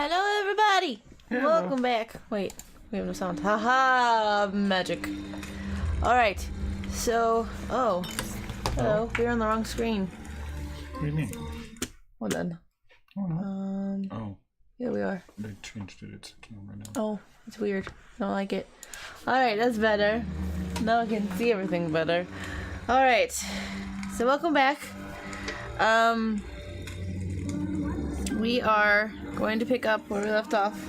Hello, everybody! Hello. Welcome back. Wait, we have no sound. Haha, magic. Alright, so. Oh. Hello, we're on the wrong screen. What do you mean? Hold on. Oh, no. Oh, Yeah, we are. they changed it. It's a camera now. Oh, it's weird. Don't like it. Alright, that's better. Now I can see everything better. Alright, so welcome back. We are going to pick up where we left off.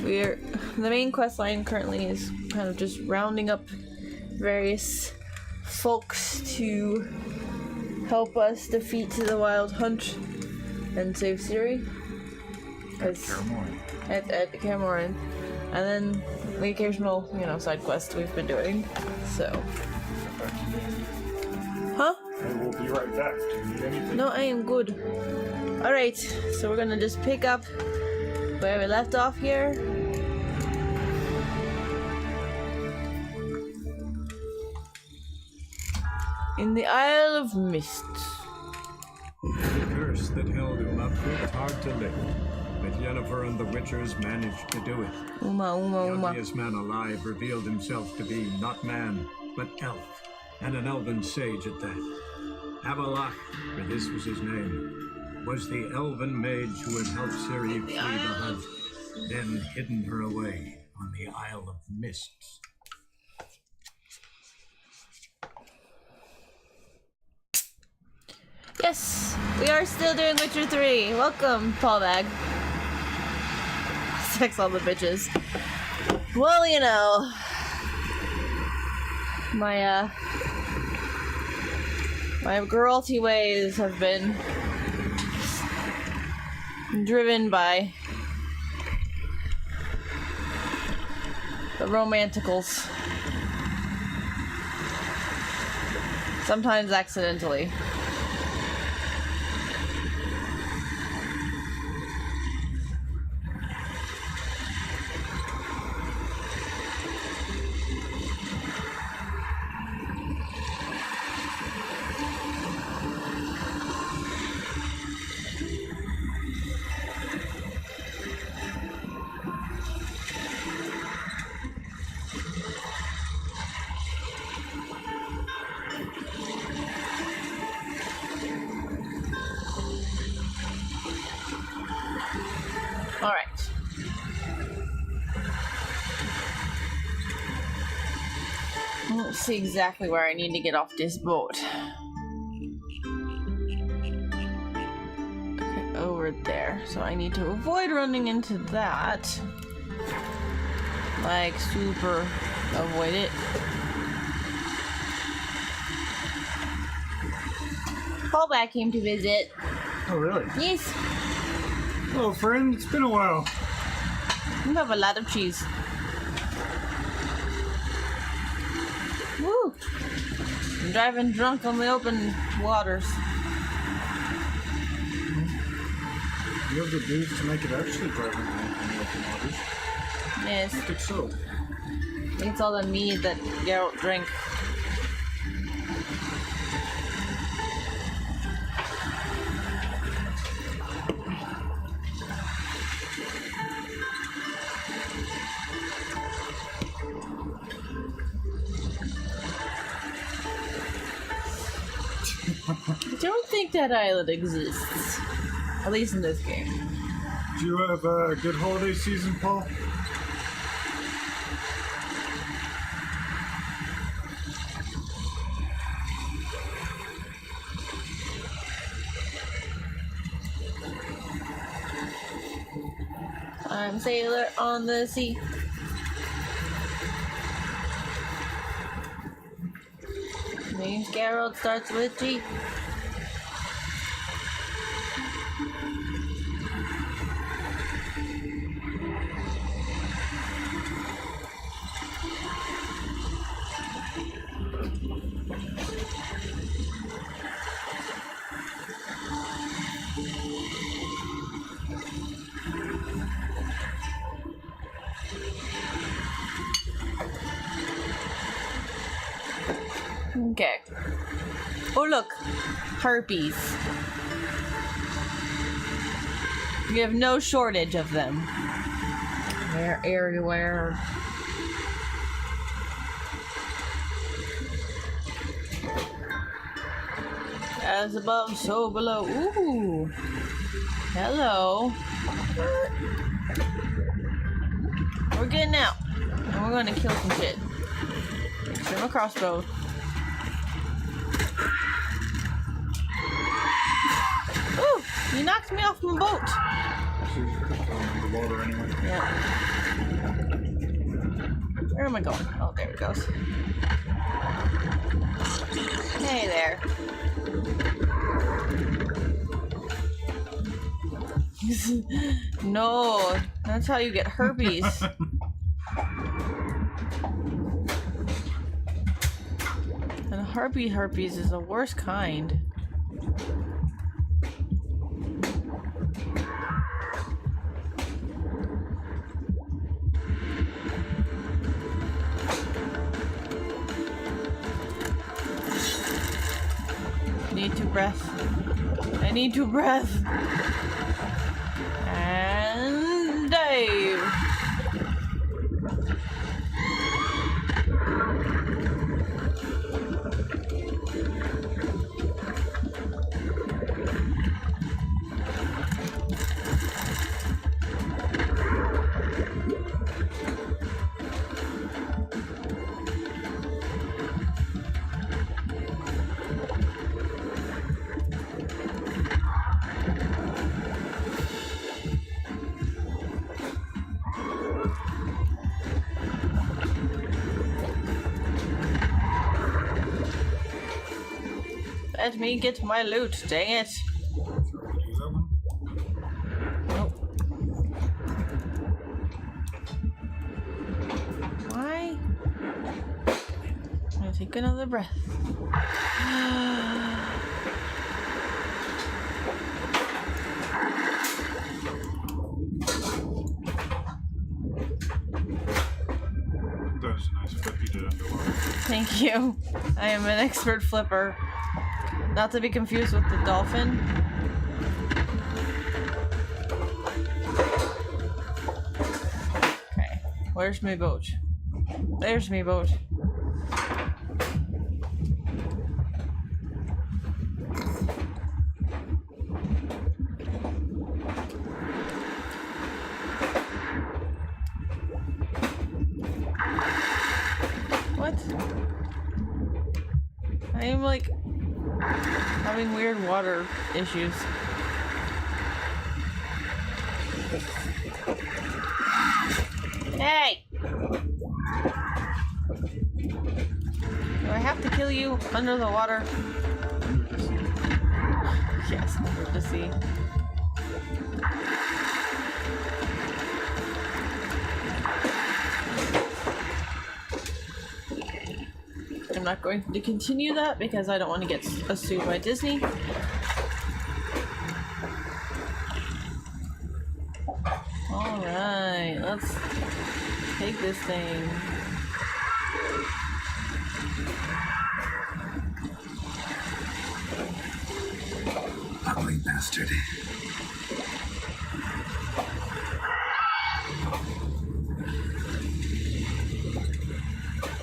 The main quest line currently is kind of just rounding up various folks to help us defeat the wild hunt and save Siri. At the Cameron. And then the occasional, side quest we've been doing. So. Huh? I will be right back. Do you need anything? No, I am good. Alright, so we're gonna just pick up where we left off here. In the Isle of Mist. The curse that held him up proved hard to lift, but Yennefer and the Witchers managed to do it. The ugliest man alive revealed himself to be not man, but elf, and an elven sage at that. Avalach, for this was his name, was the elven mage who had helped Ciri flee the hunt, then hidden her away on the Isle of Mists. Yes, we are still doing Witcher 3. Welcome, Paul Bag. Sex all the bitches. Well, my girlty ways have been driven by the romanticals. Sometimes accidentally. Alright. Let's see exactly where I need to get off this boat. Okay, over there. So I need to avoid running into that. Like, super avoid it. Callback came to visit. Oh, really? Yes. Hello, friend. It's been a while. You have a lot of cheese. Woo! I'm driving drunk on the open waters. You have the dudes to make it actually driving on the open waters. Yes. I think so. I think it's all the mead that Geralt drank. I don't think that island exists. At least in this game. Do you have a good holiday season, Paul? I'm sailor on the sea. Name's Geralt, starts with G. Okay. Oh look, herpes. You have no shortage of them. They're everywhere. As above, so below. Ooh. Hello. We're getting out. And we're gonna kill some shit. Shoot my crossbow. Ooh! You knocked me off my boat. The water anyway. Yeah. Where am I going? Oh, there it goes. Hey there. No, that's how you get herpes. And herpes is the worst kind. Need to breath. I need to breath. And dive. Let me get my loot, dang it. Nope. Why? I'm gonna take another breath. That was a nice flip you did underwater. Thank you. I am an expert flipper. Not to be confused with the dolphin. Okay, where's my boat? There's my boat. What? I am like having weird water issues. Hey! Do I have to kill you under the water? Yes, under the sea. I'm not going to continue that because I don't want to get sued by Disney. Alright, let's take this thing. Ugly bastard.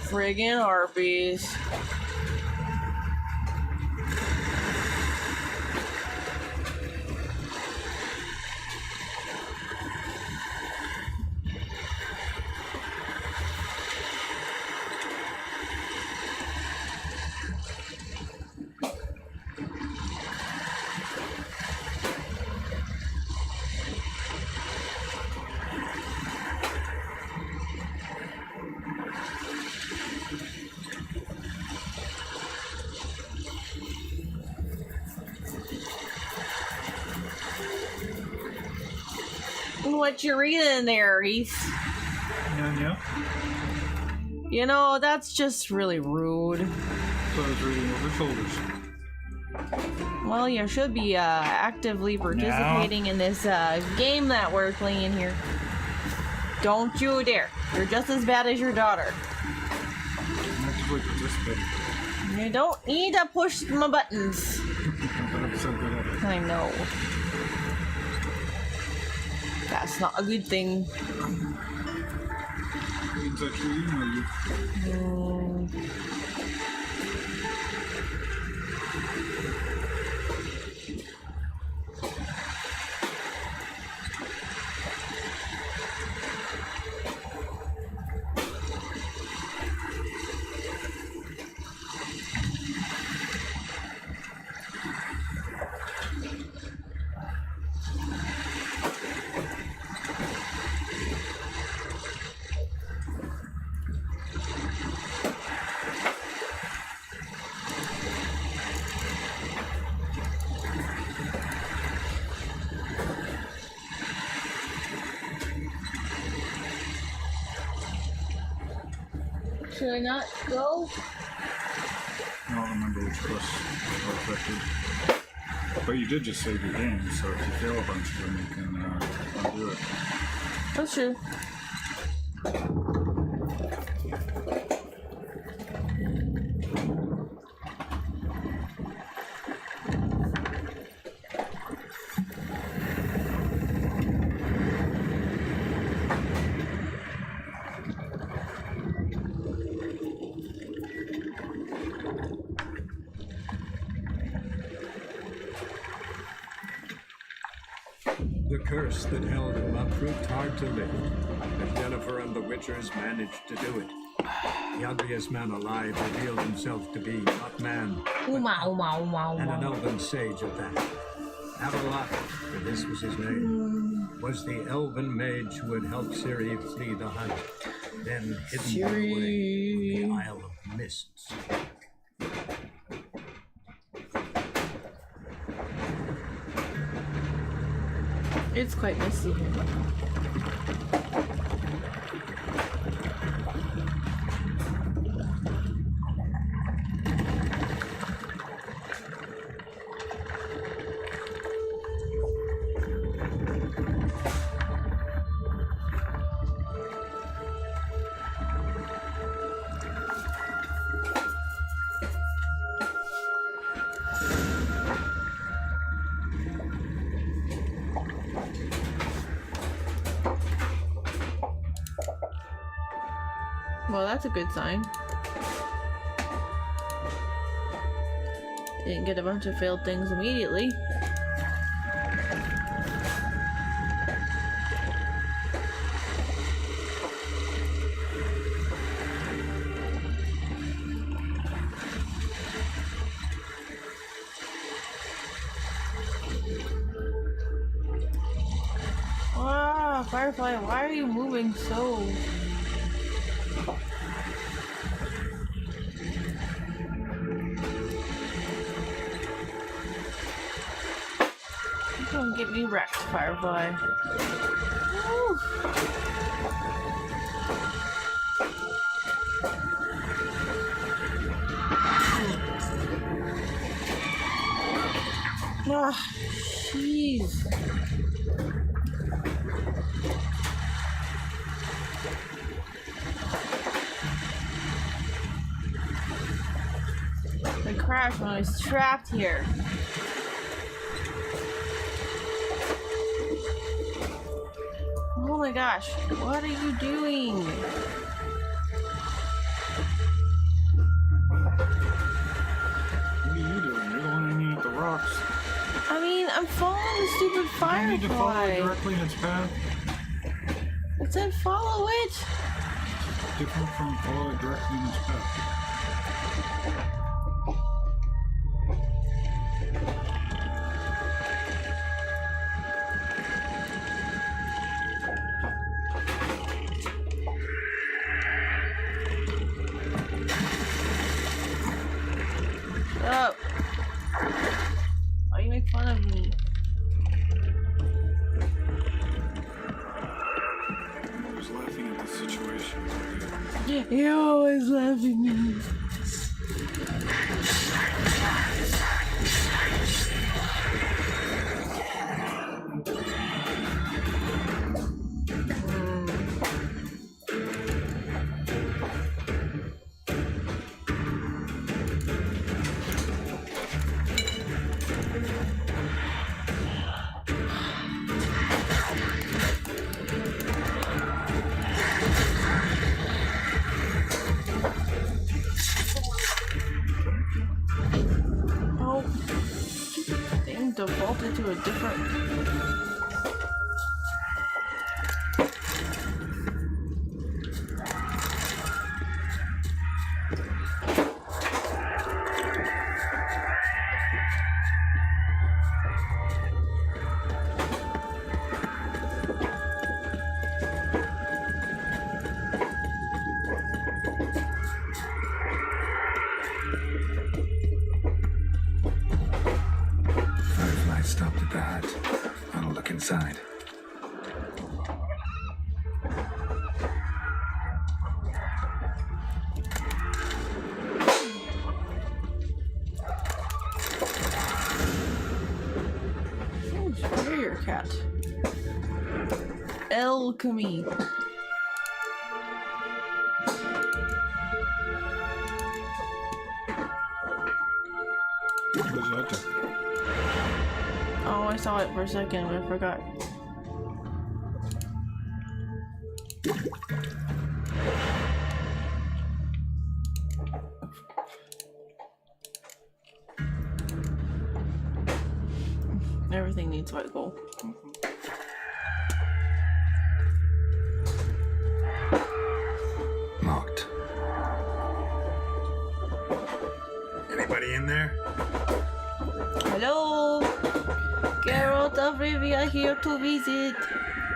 Friggin' harpies. What you reading there, Eeth? Yeah. You know, that's just really rude. So I was reading over shoulders. Well, you should be actively participating in this game that we're playing here. Don't you dare. You're just as bad as your daughter. I'm actively participating. You don't need to push my buttons. I'm so good at it. I know. That's not a good thing. Means I should email you. Should I not go? I don't remember which quests are affected. But you did just save your game, so if you fail a bunch of them, you can undo it. That's true. The curse that held him up proved hard to lift, but Jennifer and the Witchers managed to do it. The ugliest man alive revealed himself to be not man, but and an elven sage at that. Avalok, for this was his name, was the elven mage who had helped Ciri flee the hunt, then hidden away in the Isle of Mists. It's quite misty here. Well, that's a good sign. Didn't get a bunch of failed things immediately. Ah, Firefly, why are you moving so? Don't get me wrecked, Firefly. Woo. Ah, jeez. I crashed when I was trapped here. Oh my gosh, what are you doing? What are you doing? You're the one aiming at the rocks. I mean, I'm following the stupid Firefly. You need to follow it directly in its path. It said follow it. Different from follow it directly in its path. Up. Why do you make fun of me? I was laughing at the situation. You're always laughing at me. to a different... Firefly stopped at the hut. I'll look inside. Warrior cat. Alchemy. What does that do? Oh, I saw it for a second, but I forgot. Everything needs white gold. Locked. Anybody in there? Hello! Geralt of Rivia here to visit.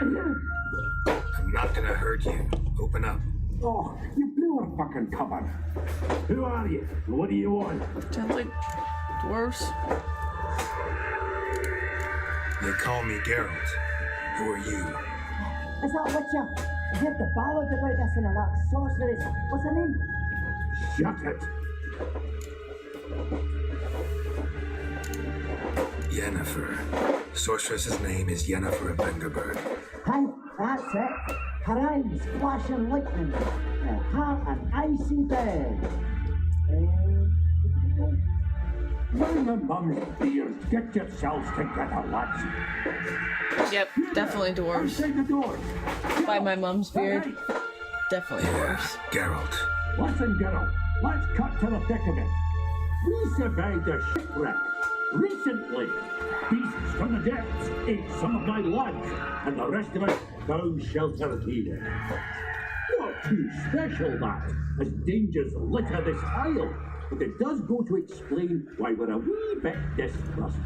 I'm not gonna hurt you. Open up. Oh, you blew our fucking cover. Who are you? What do you want? Sounds like dwarves. They call me Geralt. Who are you? Is that what you heard the ballad about this in a lot sorceress? What's her name? Shut it. Yennefer. Sorceress's name is Yennefer of Vengerberg. Hi, that's it. Her eyes flashing lightning. Her heart an icy bed. Mind the mum's beard. Get yourselves together, lads. Yep, definitely dwarves. Outside the door. By my mom's beard. Right. Definitely Yeah, dwarves. Geralt. Listen, girl. Let's cut to the thick of it. We survived a shipwreck recently. Beasts from the depths ate some of my lads, and the rest of us found shelter here. Not too special, that, as dangers litter this isle, but it does go to explain why we're a wee bit distrustful.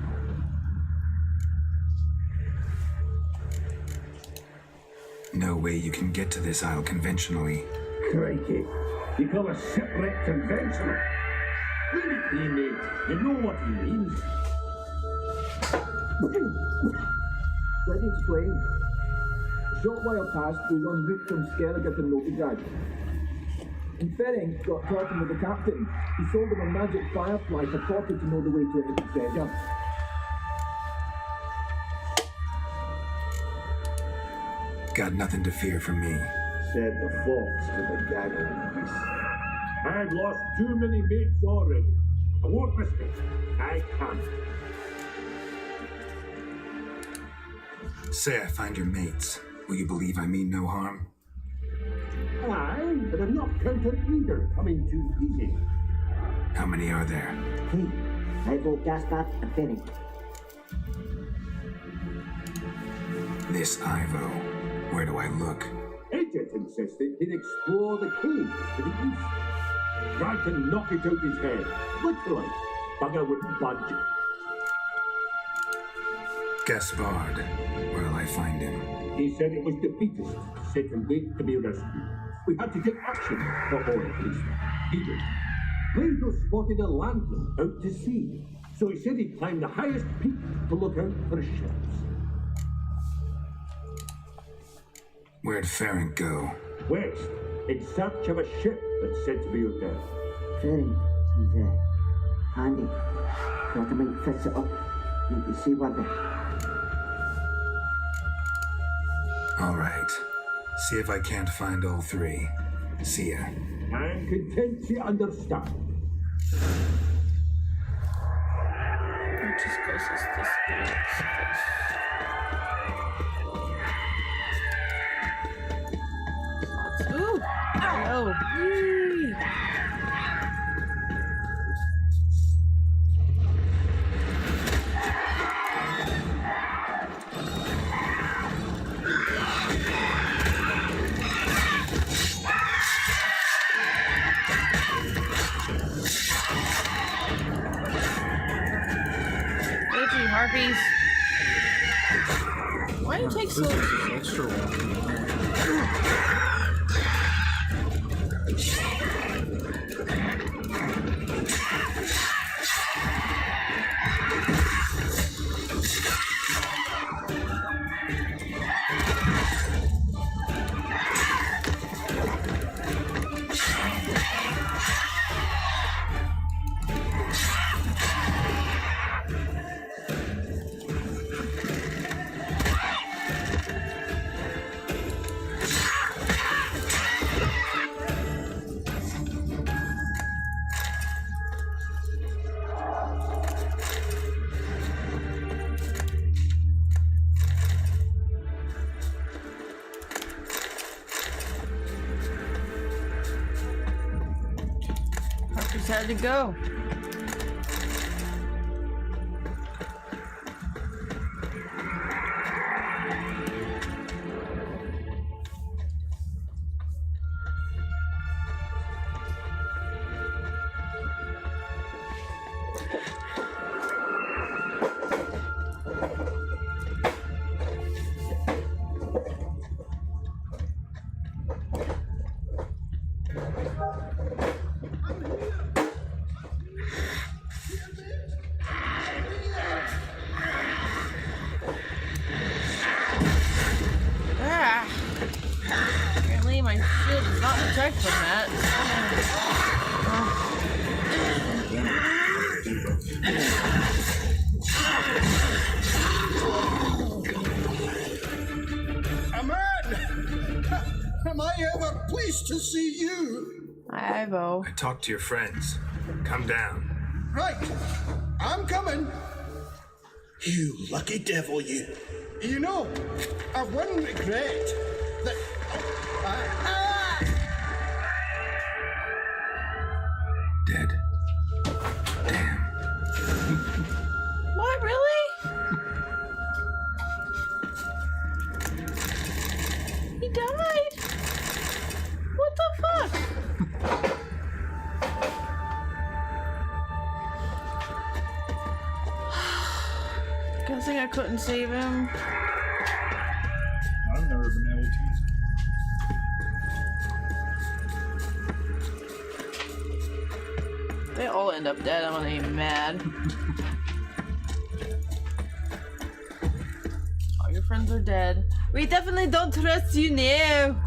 No way you can get to this isle conventionally. Crikey, you call a shipwreck conventional? Leave it be, mate. You know what he means. Let me explain. A short while past, we were en route from Skellige to Novigrad. And Ferenc got talking with the captain. He sold him a magic firefly purported to know the way to a hidden treasure. Got nothing to fear from me. Said the fox to the gaggling beast. I've lost too many mates already. I won't risk it. I can't. Say I find your mates. Will you believe I mean no harm? Aye, but I'm not counting either coming too easy. How many are there? Hey, I vote Gaspard and Ferenc. This Ivo. Where do I look? Agent insisted he'd explore the caves to the east. Tried to knock it out his head. Literally. Bugger wouldn't budge. Gaspard. Where'll I find him? He said it was defeatist, set and wait to be rescued. We had to take action, or at least he did. Plato spotted a lantern out to sea, so he said he'd climb the highest peak to look out for ships. Where'd Ferenc go? West, in search of a ship that's said to be out there. Ferenc, he's handy. Thought I might fix it up. Make you see what the... All right. See if I can't find all three. See ya. I'm content to understand. Which is closest to this. Ooh! Oh! Whee! extra one. Just had to go. Apparently my shield does not protect from that. Aman! Am I ever pleased to see you? Ivo. I talked to your friends. Come down. Right. I'm coming. You lucky devil, you. You know, I wouldn't regret that. Dead. Damn. What, really? He died? What the fuck? Guessing I couldn't save him. I've never been able to. They all end up dead. I'm gonna be mad. All your friends are dead. We definitely don't trust you now.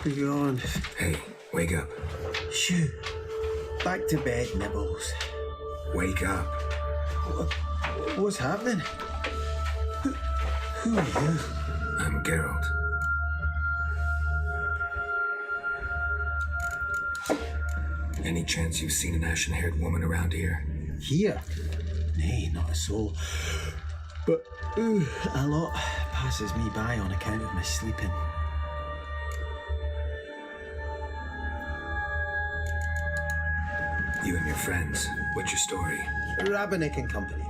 Be gone. Hey, wake up. Shoo. Back to bed, Nibbles. Wake up. What's happening? Who are you? I'm Geralt. Any chance you've seen an ashen-haired woman around here? Here? Nay, not a soul. But a lot passes me by on account of my sleeping. You and your friends, what's your story? Rabbinick and Company.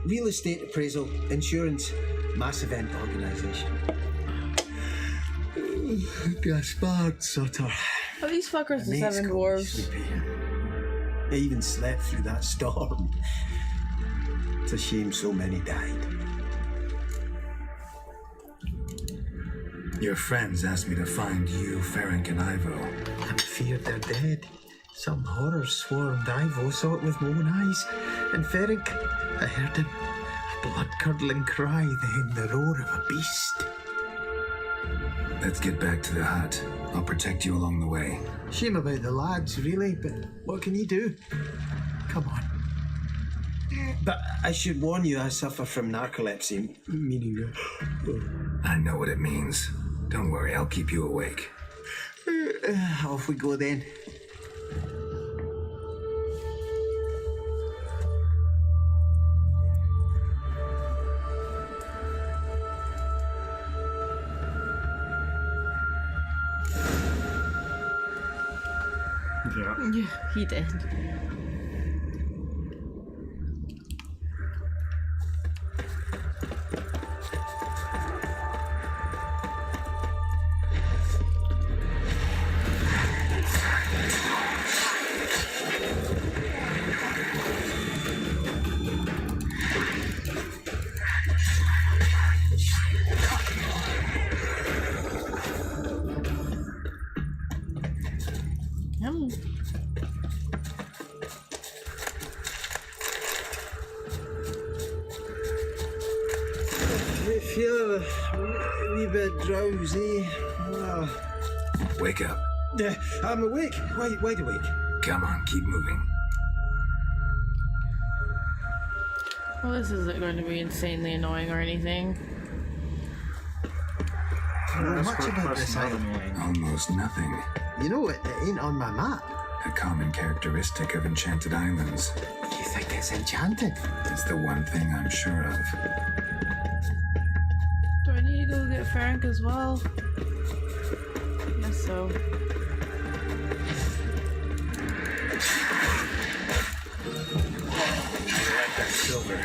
Real estate appraisal, insurance, mass event organisation. Gaspard Sutter. Are these fuckers the seven dwarves? I even slept through that storm. It's a shame so many died. Your friends asked me to find you, Ferenc, and Ivo. I'm feared they're dead. Some horror swarmed Ivo, saw it with my own eyes. And Ferenc, I heard him. A blood-curdling cry, then the roar of a beast. Let's get back to the hut. I'll protect you along the way. Shame about the lads, really, but what can you do? Come on. But I should warn you, I suffer from narcolepsy, meaning... I know what it means. Don't worry, I'll keep you awake. Off we go then. Yeah, he did. I feel a wee bit drowsy. Wake up. I'm awake. Wide awake. Come on, keep moving. Well, this isn't going to be insanely annoying or anything. Not That's much what about quest this not island. annoying. Almost nothing. You know, it ain't on my map. A common characteristic of enchanted islands. You think it's enchanted? It's the one thing I'm sure of. Do I need to go get Frank as well? Guess so. That silver.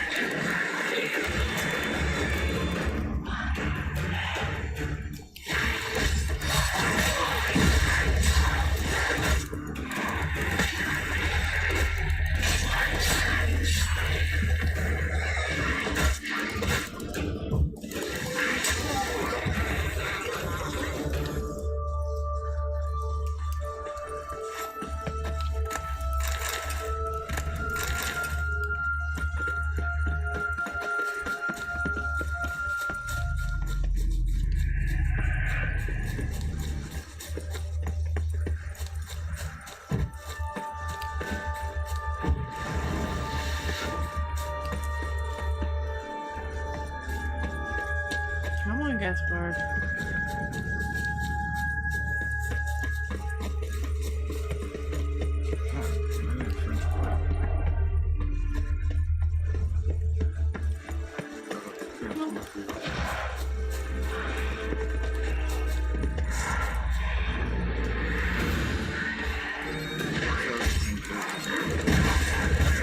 Come on, Gaspard.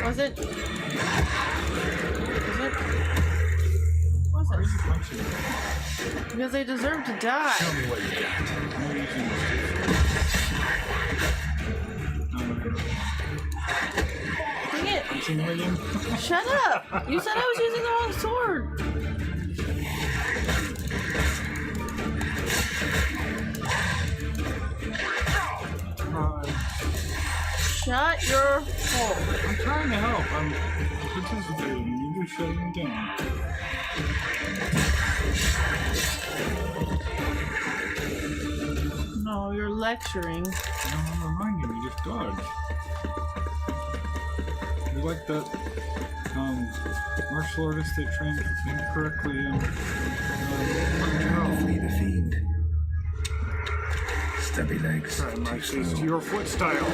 Was it? Was it? Because they deserve to die. Tell me what you got. Dang it! Shut up! You said I was using the wrong sword. Shut your hole. I'm trying to help. I'm participating. You're just shutting me down. No, you're lecturing. No, I'm reminding you, just dodge. You're like that martial artist they trained incorrectly in Flee the fiend. Stubby legs. Try my Too taste slow. to your foot style.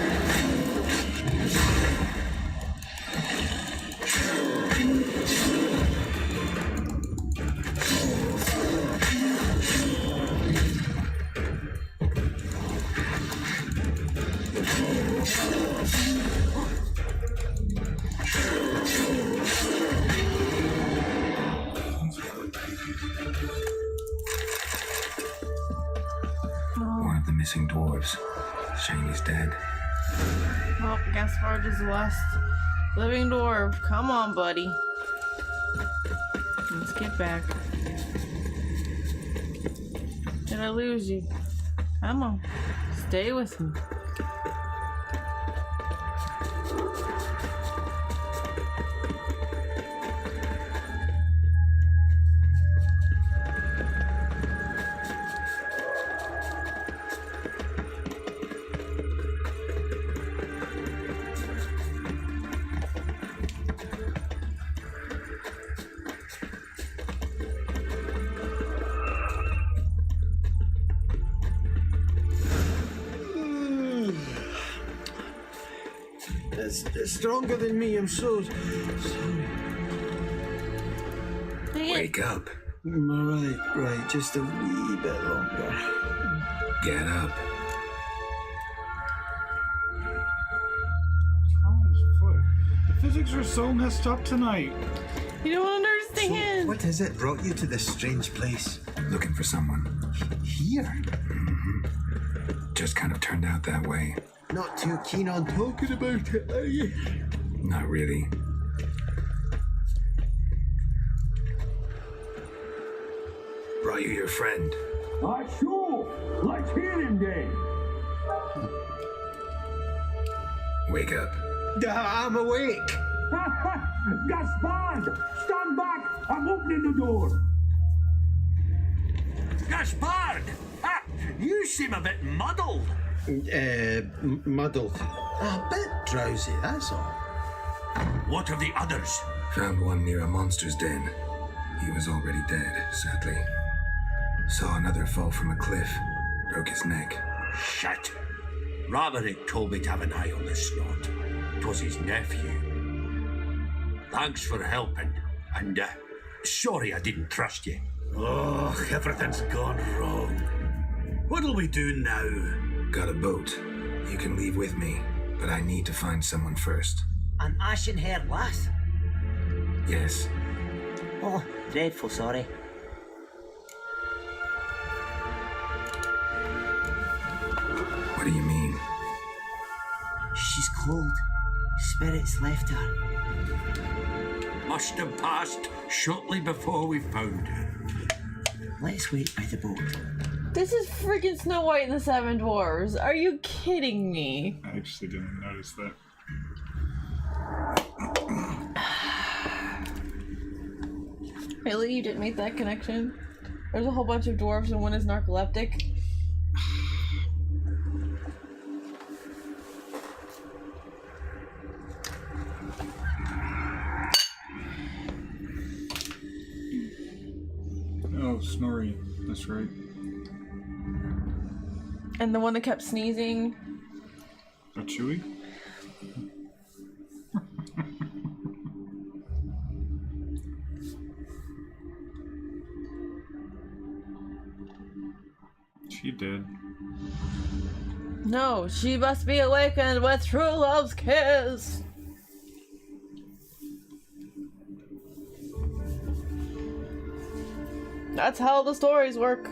One of the missing dwarves. Shane is dead. Well, Gaspard is the last living dwarf. Come on, buddy. Let's get back. Did I lose you? Come on. Stay with me. It's stronger than me. I'm so sorry. Dang it. Wake up. Right. Just a wee bit longer. Get up. Physics are so messed up tonight. You don't understand. So, what is it brought you to this strange place? Looking for someone. Here? Just kind of turned out that way. Not too keen on talking about it, are you? Not really. Brought you your friend. Sure. Let's hear him then. Wake up. I'm awake. Gaspard, stand back. I'm opening the door. Gaspard! Ah, you seem a bit muddled. Muddled. A bit drowsy, that's all. What of the others? Found one near a monster's den. He was already dead, sadly. Saw another fall from a cliff. Broke his neck. Shit. Roderick told me to have an eye on the snot. 'Twas his nephew. Thanks for helping. And, sorry I didn't trust you. Oh, everything's gone wrong. What'll we do now? Got a boat. You can leave with me, but I need to find someone first. An ashen-haired lass? Yes. Oh, dreadful sorry. What do you mean? She's cold. Spirits left her. Must have passed shortly before we found her. Let's wait by the boat. This is freaking Snow White and the Seven Dwarves. Are you kidding me? I actually didn't notice that. Really? You didn't make that connection? There's a whole bunch of dwarves and one is narcoleptic. Oh, Snorri. That's right. And the one that kept sneezing. A Chewie? She did. No, she must be awakened with true love's kiss. That's how the stories work.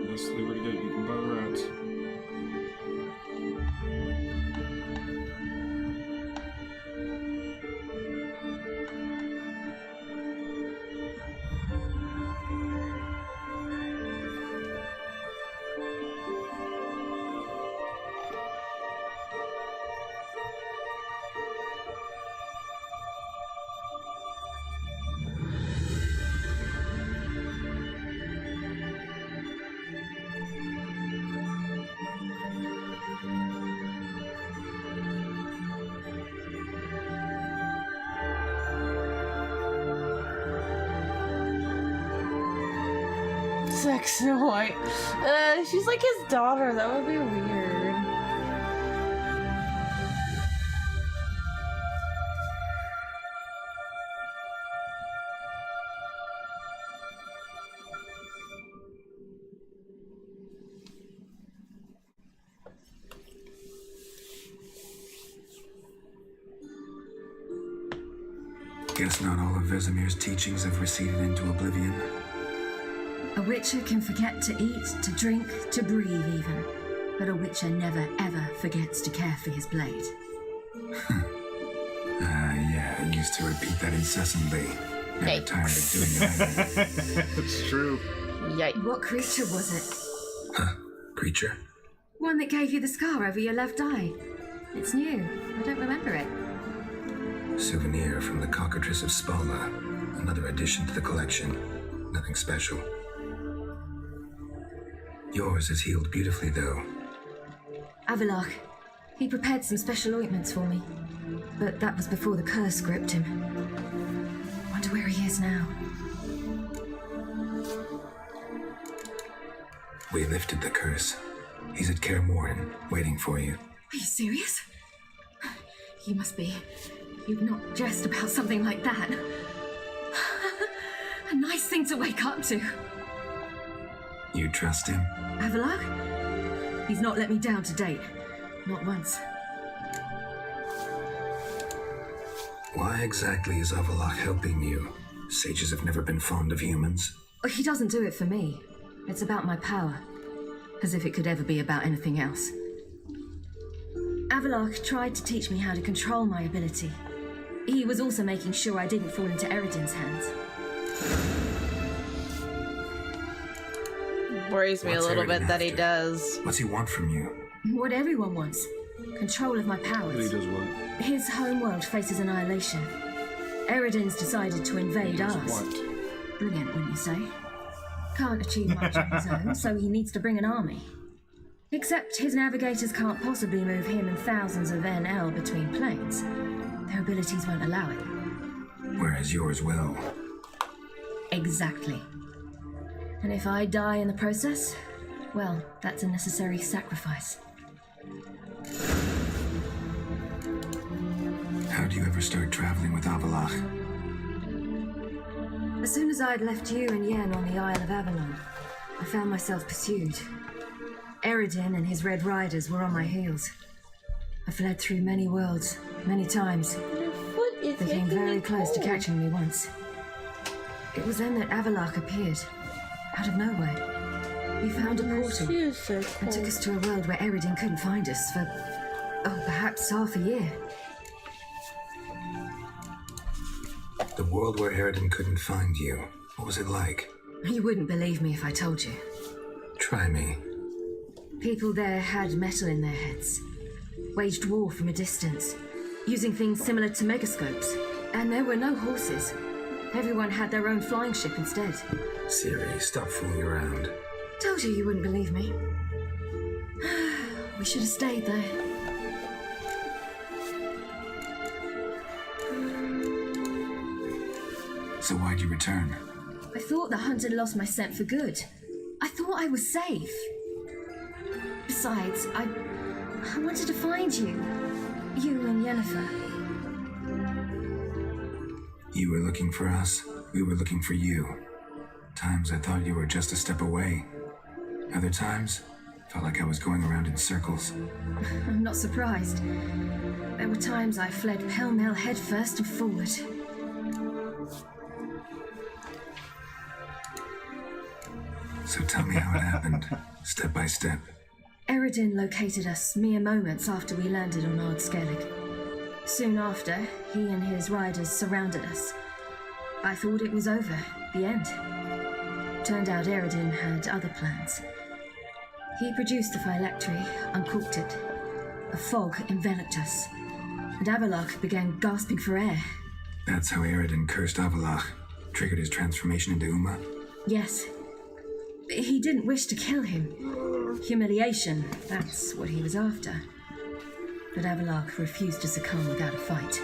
Let's leave her to get eaten by rats. Sex Snow White. She's like his daughter. That would be weird. Guess not all of Vesemir's teachings have receded into oblivion. A witcher can forget to eat, to drink, to breathe even. But a witcher never ever forgets to care for his blade. Yeah, I used to repeat that incessantly. Never tired of doing it either. It's true. Yikes. What creature was it? Huh? Creature? One that gave you the scar over your left eye. It's new. I don't remember it. Souvenir from the Cockatrice of Spalna. Another addition to the collection. Nothing special. Yours is healed beautifully, though. Avalok. He prepared some special ointments for me. But that was before the curse gripped him. Wonder where he is now. We lifted the curse. He's at Kaer Morhen, waiting for you. Are you serious? You must be. You'd not jest about something like that. A nice thing to wake up to. You trust him? Avalok? He's not let me down to date. Not once. Why exactly is Avalok helping you? Sages have never been fond of humans. He doesn't do it for me. It's about my power. As if it could ever be about anything else. Avalok tried to teach me how to control my ability. He was also making sure I didn't fall into Eridan's hands. Worries me What's a little Eridan bit that he after? does. What's he want from you? What everyone wants. Control of my powers. He does what? His homeworld faces annihilation. Eridan's decided to invade ours. What? Brilliant, wouldn't you say? Can't achieve much on his own, so he needs to bring an army. Except his navigators can't possibly move him and thousands of NL between planes. Their abilities won't allow it. Whereas yours will. Exactly. And if I die in the process, well, that's a necessary sacrifice. How do you ever start traveling with Avalok? As soon as I'd left you and Yen on the Isle of Avalon, I found myself pursued. Eridan and his Red Riders were on my heels. I fled through many worlds, many times. They came very close to catching me once. It was then that Avalok appeared, out of nowhere. He found a portal and took us to a world where Eridan couldn't find us for, perhaps half a year. The world where Eridan couldn't find you. What was it like? You wouldn't believe me if I told you. Try me. People there had metal in their heads, waged war from a distance, using things similar to megascopes. And there were no horses. Everyone had their own flying ship instead. Siri, stop fooling around. Told you wouldn't believe me. We should have stayed there. So why'd you return? I thought the hunt had lost my scent for good. I thought I was safe. Besides, I wanted to find you. You and Yennefer. You were looking for us. We were looking for you. Times I thought you were just a step away. Other times, felt like I was going around in circles. I'm not surprised. There were times I fled pell-mell headfirst and forward. So tell me how it happened, step by step. Eridan located us mere moments after we landed on Ard Skellig. Soon after, he and his riders surrounded us. I thought it was over, the end. Turned out Eridan had other plans. He produced the phylactery, uncorked it. A fog enveloped us, and Avalok began gasping for air. That's how Eridan cursed Avalok, triggered his transformation into Uma? Yes. He didn't wish to kill him. Humiliation, that's what he was after. But Avalok refused to succumb without a fight.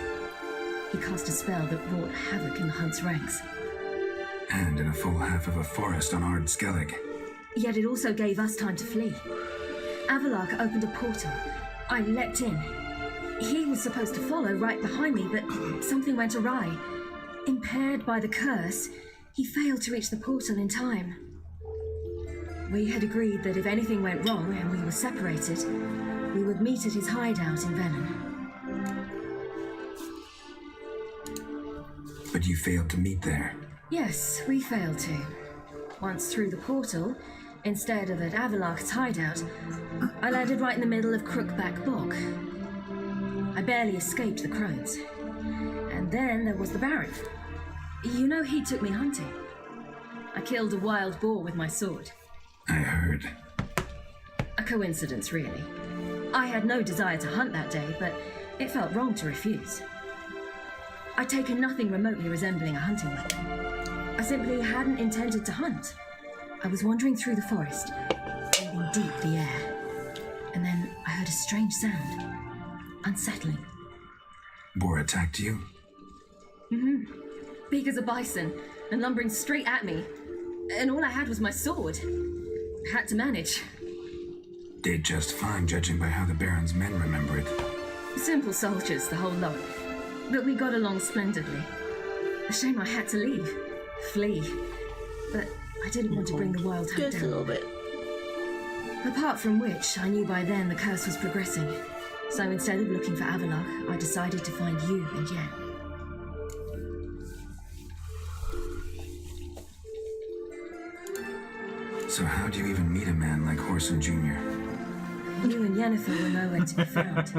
He cast a spell that wrought havoc in the hunt's ranks. And in a full half of a forest on Ard Skellig. Yet it also gave us time to flee. Avalok opened a portal. I leapt in. He was supposed to follow right behind me, but something went awry. Impaired by the curse, he failed to reach the portal in time. We had agreed that if anything went wrong and we were separated, we would meet at his hideout in Venom. But you failed to meet there. Yes, we failed to. Once through the portal, instead of at Avalok's hideout, I landed right in the middle of Crookback Bog. I barely escaped the crones. And then there was the Baron. You know, he took me hunting. I killed a wild boar with my sword. I heard. A coincidence, really. I had no desire to hunt that day, but it felt wrong to refuse. I'd taken nothing remotely resembling a hunting weapon. I simply hadn't intended to hunt. I was wandering through the forest, breathing deep the air, and then I heard a strange sound. Unsettling. Boar attacked you? Mm-hmm. Big as a bison, and lumbering straight at me. And all I had was my sword. Had to manage. Did just fine, judging by how the Baron's men remember it. Simple soldiers, the whole lot. But we got along splendidly. A shame I had to leave. Flee. But I didn't want to bring the wild hunt Just down. a little bit. Apart from which, I knew by then the curse was progressing. So instead of looking for Avalok, I decided to find you and Yen. So how do you even meet a man like Horson Jr.? You and Yennefer were nowhere to be found.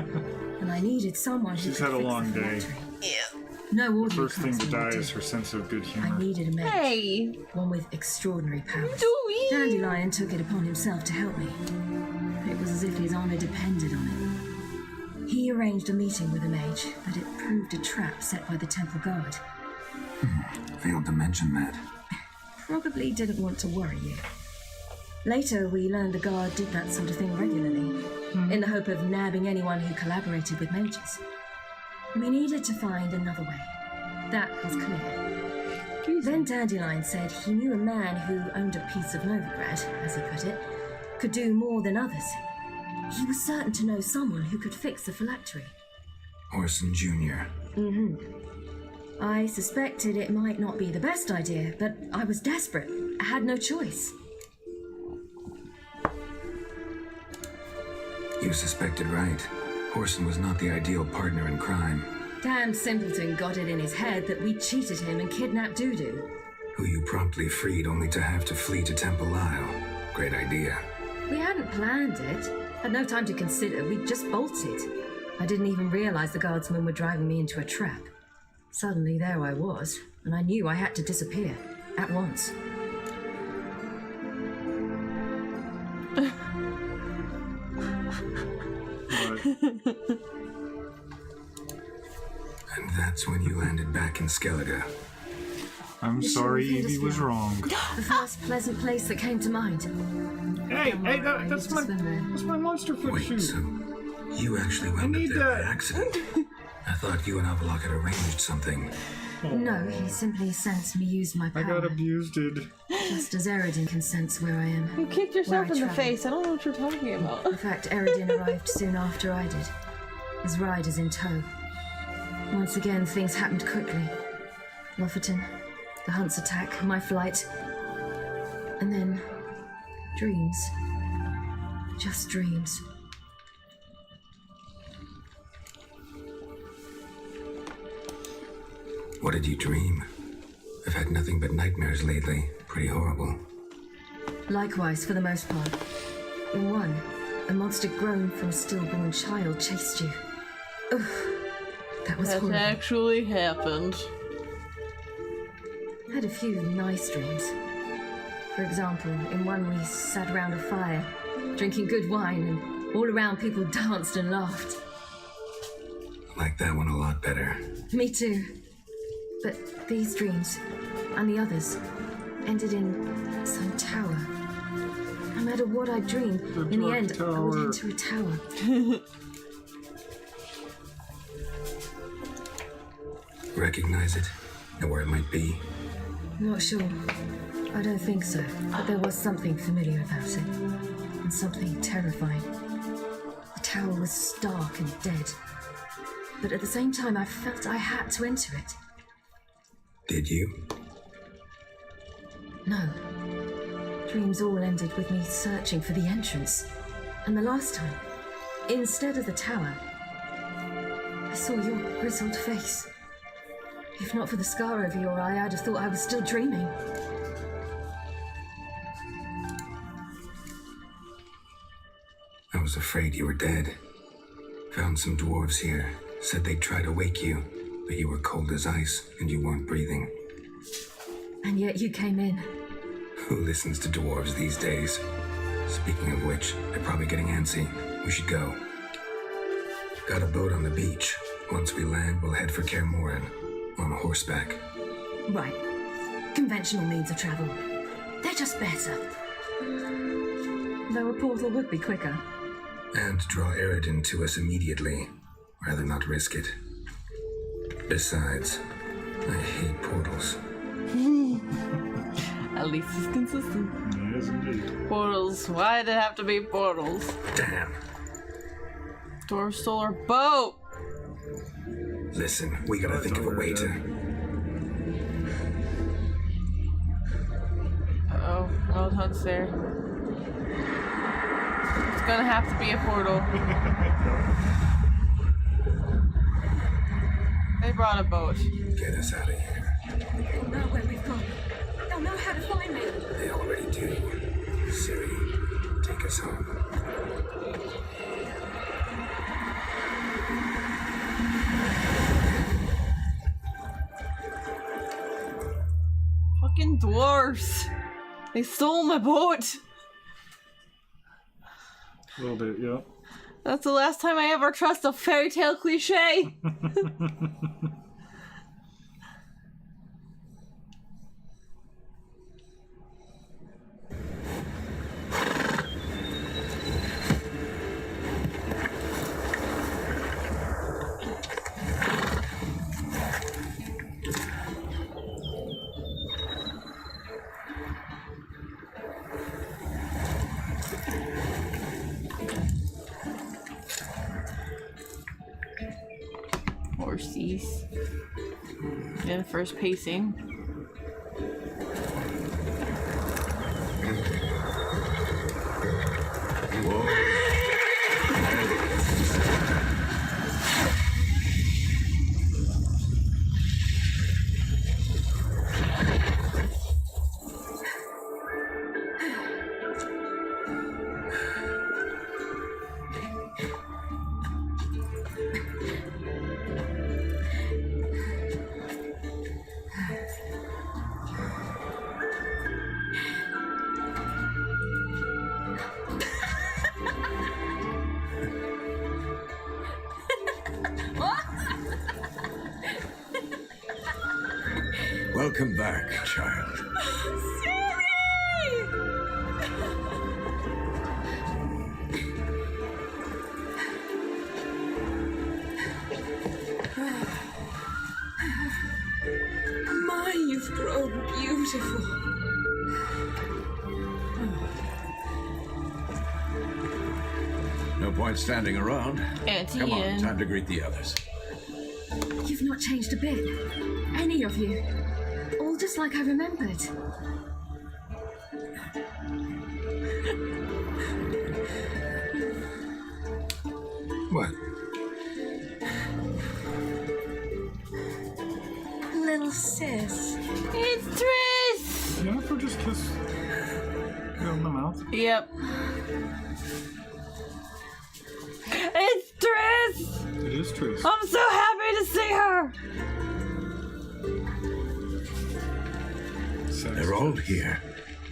And I needed someone who She's could had a fix long the day. phylactery. No ordinary First thing to craftsman die would do. is her sense of good I humor. needed a mage. Hey! One with extraordinary powers. Dewey! Dandelion took it upon himself to help me. It was as if his honor depended on it. He arranged a meeting with a mage, but it proved a trap set by the temple guard. Failed to mention that. Probably didn't want to worry you. Later, we learned the guard did that sort of thing regularly, in the hope of nabbing anyone who collaborated with mages. We needed to find another way. That was clear. Then Dandelion said he knew a man who owned a piece of Novigrad, as he put it, could do more than others. He was certain to know someone who could fix the phylactery. Horson Jr. Mm-hmm. I suspected it might not be the best idea, but I was desperate. I had no choice. You suspected right. Horson was not the ideal partner in crime. Damn simpleton got it in his head that we cheated him and kidnapped Dudu. Who you promptly freed only to have to flee to Temple Isle. Great idea. We hadn't planned it. Had no time to consider. We just bolted. I didn't even realize the guardsmen were driving me into a trap. Suddenly there I was, and I knew I had to disappear. At once. And that's when you landed back in Skellige. I'm sorry, Evie was wrong. The first pleasant place that came to mind. Hey, that's my monster foot Wait, shoe. so you actually wound up need there by that. accident? I thought you and Avalok had arranged something. No, he simply sensed me use my I power. got abused. Just as Eredin can sense where I am. You kicked yourself Where I in the travel. face. I don't know what you're talking about. In fact, Eredin arrived soon after I did. His riders in tow. Once again, things happened quickly. Lofferton, the hunt's attack, my flight. And then, dreams. Just dreams. What did you dream? I've had nothing but nightmares lately. Pretty horrible. Likewise, for the most part. In one, a monster grown from a stillborn child chased you. Ugh, that was That horrible. actually happened. I had a few nice dreams. For example, in one we sat around a fire, drinking good wine, and all around people danced and laughed. Like that one a lot better. Me too. But these dreams, and the others, ended in some tower. No matter what I dreamed, in the end, I would enter a tower. Recognize it? Know where it might be? Not sure. I don't think so. But there was something familiar about it. And something terrifying. The tower was stark and dead. But at the same time, I felt I had to enter it. Did you? No. Dreams all ended with me searching for the entrance. And the last time, instead of the tower, I saw your grizzled face. If not for the scar over your eye, I'd have thought I was still dreaming. I was afraid you were dead. Found some dwarves here. Said they'd try to wake you, but you were cold as ice and you weren't breathing. And yet you came in. Who listens to dwarves these days? Speaking of which, they're probably getting antsy. We should go. Got a boat on the beach. Once we land, we'll head for Kaer Morhen on horseback. Right. conventional means of travel. They're just better. Though a portal would be quicker. And draw Eridan to us immediately. Rather not risk it. Besides, I hate portals. At least it's consistent. Yes, indeed. Portals. Why did it have to be portals? Damn. Dwarf stole our boat! Listen, we gotta think of a way to... Uh-oh. Wild Hunt's there. It's gonna have to be a portal. They brought a boat. Get us out of here. They'll know where we've gone. They'll know how to find me. They already do. Siri, take us home. Fucking dwarves! They stole my boat! A little bit, yeah. That's the last time I ever trust a fairy tale cliche! Horsies. And first pacing. Welcome back, child. My, you've grown beautiful. No point standing around. Auntie Come on, Ian. time to greet the others. You've not changed a bit. Any of you. All just like I remembered. What? Little sis. It's Triss! Jennifer just kissed you on the mouth. Yep. It's Triss! It is Triss. I'm so happy to see her! They're all here.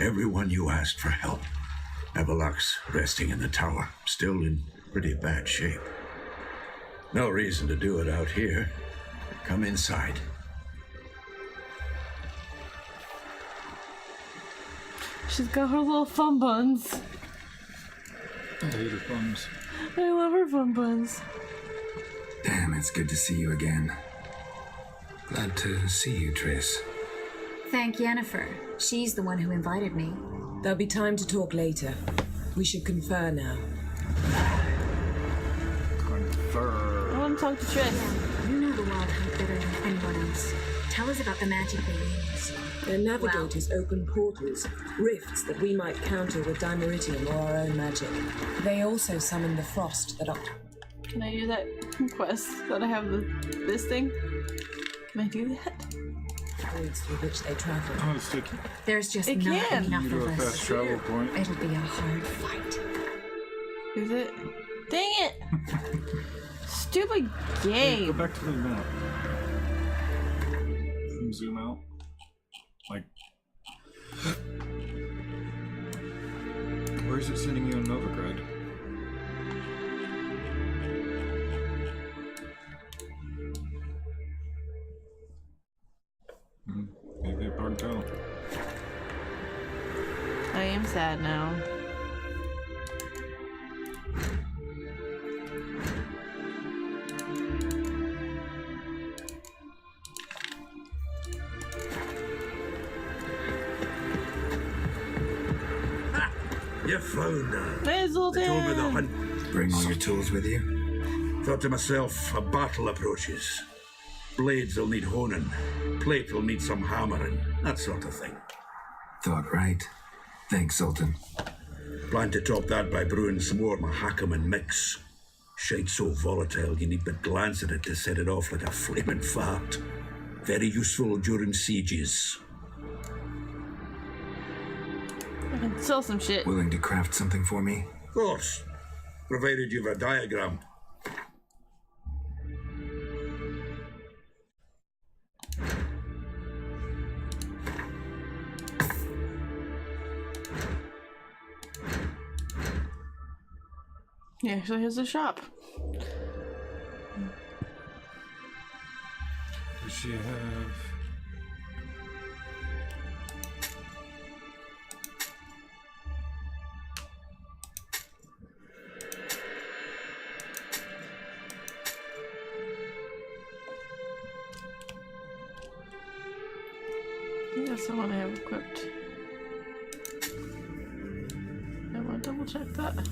Everyone you asked for help. Evelok's resting in the tower, still in pretty bad shape. No reason to do it out here. Come inside. She's got her little fun buns. I hate her thumbs. I love her fun buns. Damn, it's good to see you again. Glad to see you, Triss. Thank Yennefer. She's the one who invited me. There'll be time to talk later. We should confer now. Confer. I want to talk to Triss. You know the Wild Hunt better than anyone else. Tell us about the magic they use. Their navigators open portals, rifts that we might counter with Dimeritium or our own magic. They also summon the frost that Can I do that quest that I have this thing? Can I do that? roads through which they travel. Oh, it's sticky. There's just It not can. enough You do of a us. fast travel point. It'll be a hard fight. Is it? Dang it! Stupid Go game. back to the map. And zoom out. Like. Where is it sending you in Novigrad? Maybe a hard tell. am sad now. You found her. Hey, Zoltan. They told me the hunt. Bring all your tools with you? Thought to myself, a battle approaches. Blades will need honing. Plate will need some hammering. That sort of thing. Thought right. Thanks, Sultan. Plan to top that by brewing some more Mahakam mix. Shite so volatile you need but glance at it to set it off like a flaming fart. Very useful during sieges. I can sell some shit. Willing to craft something for me? Of course. Provided you've a diagram. Yeah, so here's the shop. Does she have... I think that's the one I have equipped. I want to double check that.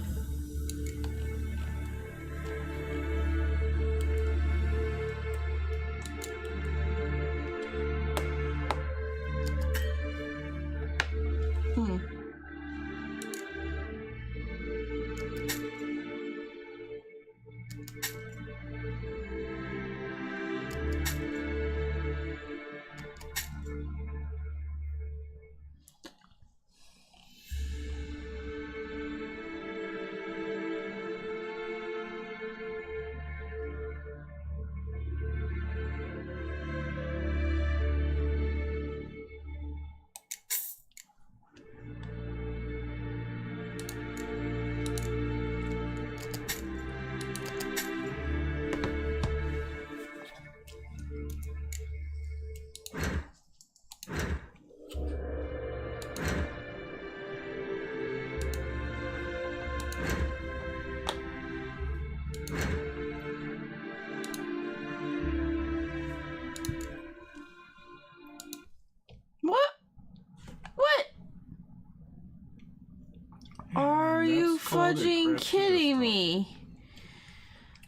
Fudging kidding me.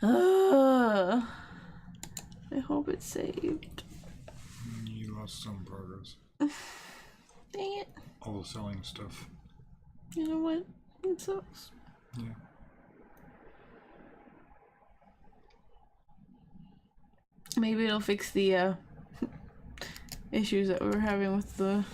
I hope it's saved. You lost some progress. Dang it. All the selling stuff. You know what? It sucks. Yeah. Maybe it'll fix the issues that we were having with the...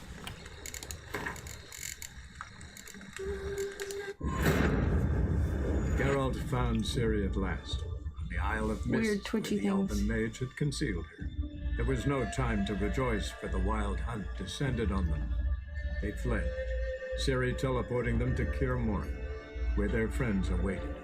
Geralt found Ciri at last, on the Isle of Mist, Weird twitchy where the things. Elven Mage had concealed her. There was no time to rejoice, for the wild hunt descended on them. They fled, Ciri teleporting them to Kaer Morhen, where their friends awaited.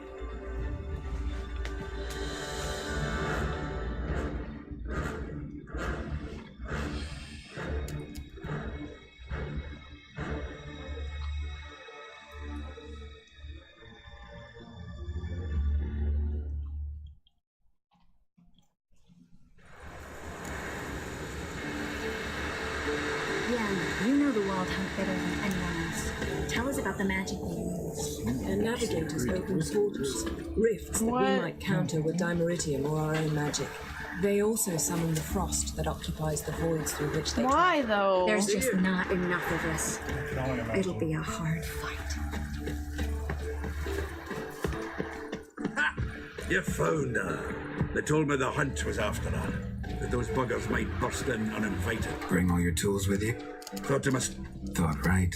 You know the wild hunt better than anyone else. Tell us about the magic we use. Their navigators open portals, rifts that we might counter with dimeritium or our own magic. They also summon the frost that occupies the voids through which they Why, though? There's just not enough of us. It'll be a hard fight. Ha! You found her. They told me the hunt was after her. That those buggers might burst in uninvited. Bring all your tools with you? Thought to myself. Thought right.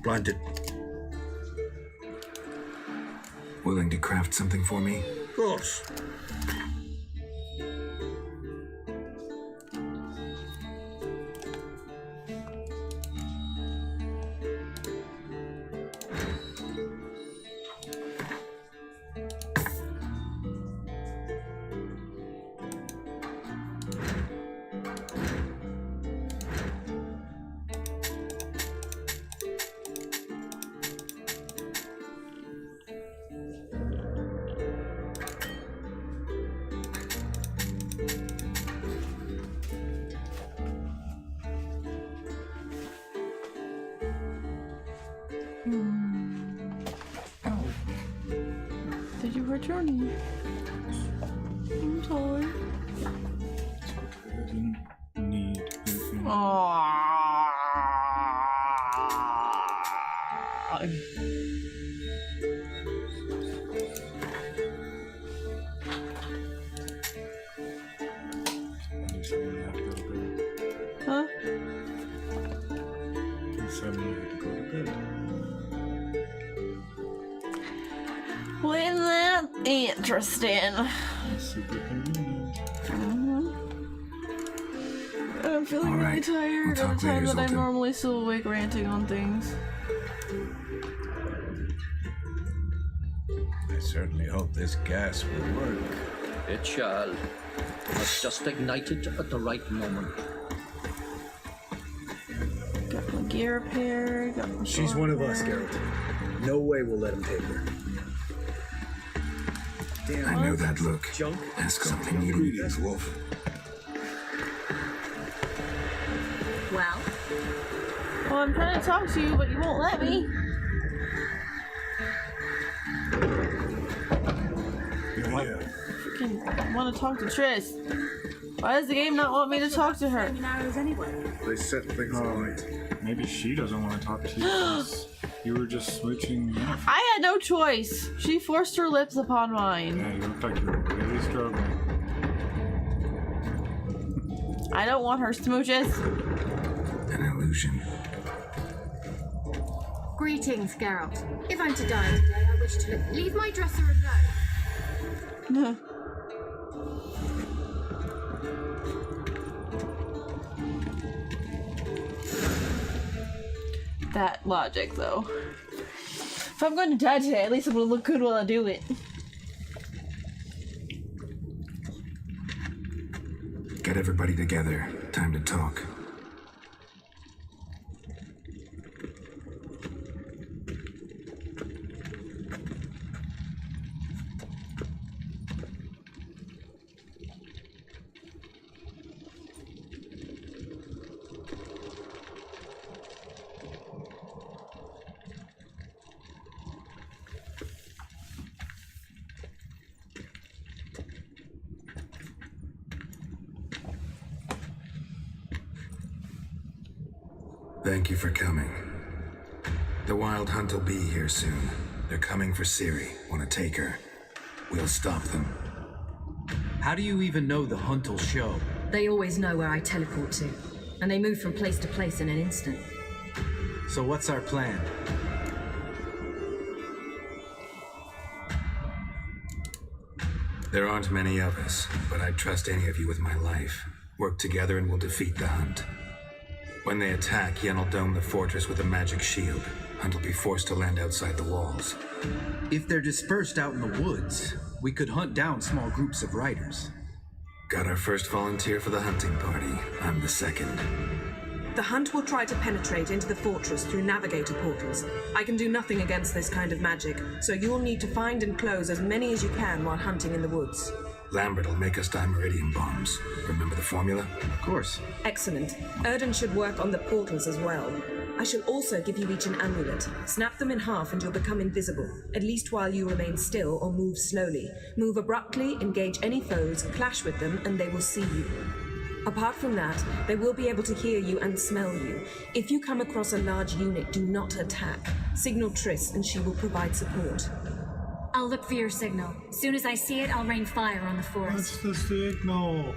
Planted. Willing to craft something for me? Of course. Did you hurt your knee? I'm sorry. I didn't need anything. Aww. Huh? You suddenly had to go to bed. Well, isn't that interesting? Super convenient. I'm feeling really Alright, tired we'll at talk a time later, that I'm Zoltan. normally still awake ranting on things. I certainly hope this gas will work. It shall. Must just ignite it at the right moment. Got my gear repaired, got my She's sword one of us, repaired. Geralt. No way we'll let him take her. Damn, I know that look. junk. Ask something you greetings, Wolf. Well, Well, I'm trying to talk to you, but you won't let me. Freaking want to talk to Triss. Why does the game not want me to talk to her? arrows anyway. They set things alight. Maybe she doesn't want to talk to you because you were just switching uniforms. I had no choice. She forced her lips upon mine. Yeah, you look like you're really struggling. I don't want her smooches. An illusion. Greetings, Geralt. If I'm to die today, I wish to leave my dresser alone. That logic, though. If I'm going to die today, at least I'm going to look good while I do it. Get everybody together. Time to talk. Thank you for coming. The Wild Hunt will be here soon. They're coming for Ciri. Want to take her? We'll stop them. How do you even know the hunt will show? They always know where I teleport to, and they move from place to place in an instant. So what's our plan? There aren't many of us, but I'd trust any of you with my life. Work together and we'll defeat the Hunt. When they attack, Yen will dome the fortress with a magic shield. Hunt will be forced to land outside the walls. If they're dispersed out in the woods, we could hunt down small groups of riders. Got our first volunteer for the hunting party. I'm the second. The Hunt will try to penetrate into the fortress through navigator portals. I can do nothing against this kind of magic, so you'll need to find and close as many as you can while hunting in the woods. Lambert will make us dimeridium bombs. Remember the formula? Of course. Excellent. Erden should work on the portals as well. I shall also give you each an amulet. Snap them in half and you'll become invisible, at least while you remain still or move slowly. Move abruptly, engage any foes, clash with them, and they will see you. Apart from that, they will be able to hear you and smell you. If you come across a large unit, do not attack. Signal Triss and she will provide support. I'll look for your signal. Soon as I see it, I'll rain fire on the forest. What's the signal?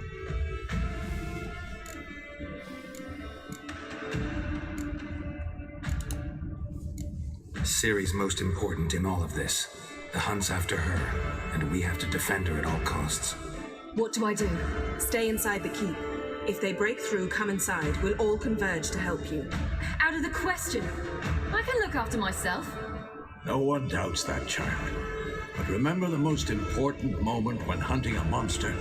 Ciri's most important in all of this. The Hunt's after her, and we have to defend her at all costs. What do I do? Stay inside the keep. If they break through, come inside. We'll all converge to help you. Out of the question. I can look after myself. No one doubts that, child. But remember the most important moment when hunting a monster.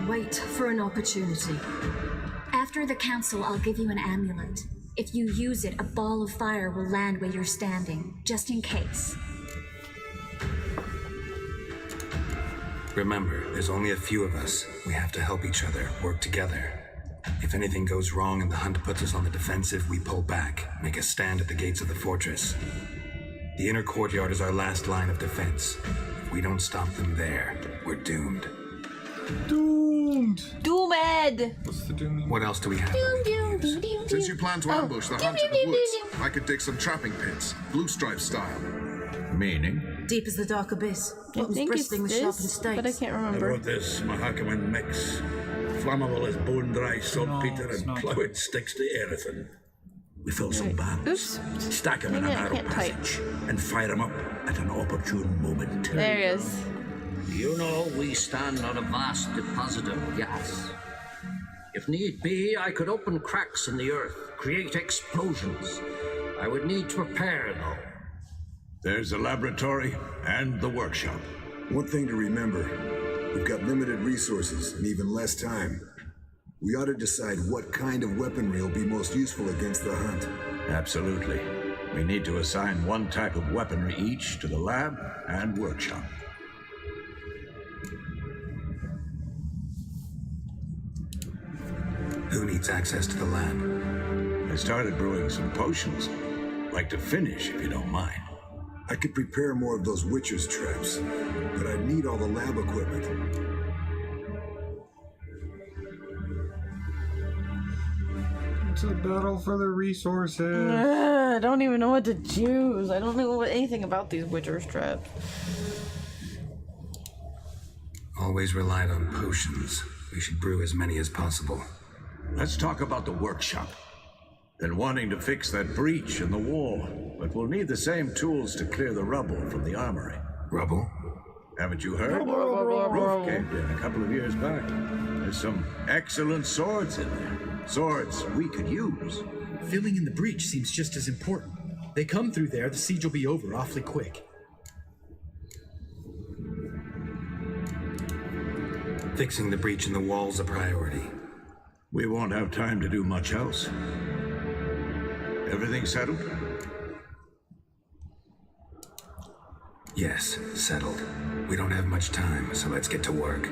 Wait for an opportunity. After the council, I'll give you an amulet. If you use it, a ball of fire will land where you're standing, just in case. Remember, there's only a few of us. We have to help each other, work together. If anything goes wrong and the hunt puts us on the defensive, we pull back, make a stand at the gates of the fortress. The inner courtyard is our last line of defense. If we don't stop them there, we're doomed. Doomed! Doomed! What's the doom mean? What else do we have? Since you plan to ambush the hunt in the woods, I could dig some trapping pits, blue stripe style. Meaning? Deep as the dark abyss. I Bottoms think it's bristling with sharpened this, stakes. but I can't I remember. wrote this Mahakaman mix. Flammable as bone-dry saltpeter and ploughing sticks to anything. We fill some barrels, stack them in a narrow passage, and fire them up at an opportune moment. There he is. You know, we stand on a vast deposit of gas. If need be, I could open cracks in the earth, create explosions. I would need to prepare, though. There's the laboratory and the workshop. One thing to remember, we've got limited resources and even less time. We ought to decide what kind of weaponry will be most useful against the hunt. Absolutely. We need to assign one type of weaponry each to the lab and workshop. Who needs access to the lab? I started brewing some potions. Like to finish, if you don't mind. I could prepare more of those Witcher's traps, but I'd need all the lab equipment. It's a battle for the resources. I don't even know what to choose. I don't know anything about these Witcher's traps. Always relied on potions. We should brew as many as possible. Let's talk about the workshop. Been wanting to fix that breach in the wall, but we'll need the same tools to clear the rubble from the armory. Rubble? Haven't you heard? Roof caved in a couple of years back. There's some excellent swords in there. Swords we could use. Filling in the breach seems just as important. They come through there, the siege will be over awfully quick. Fixing the breach in the wall's a priority. We won't have time to do much else. Everything settled? Yes, settled. We don't have much time, so let's get to work.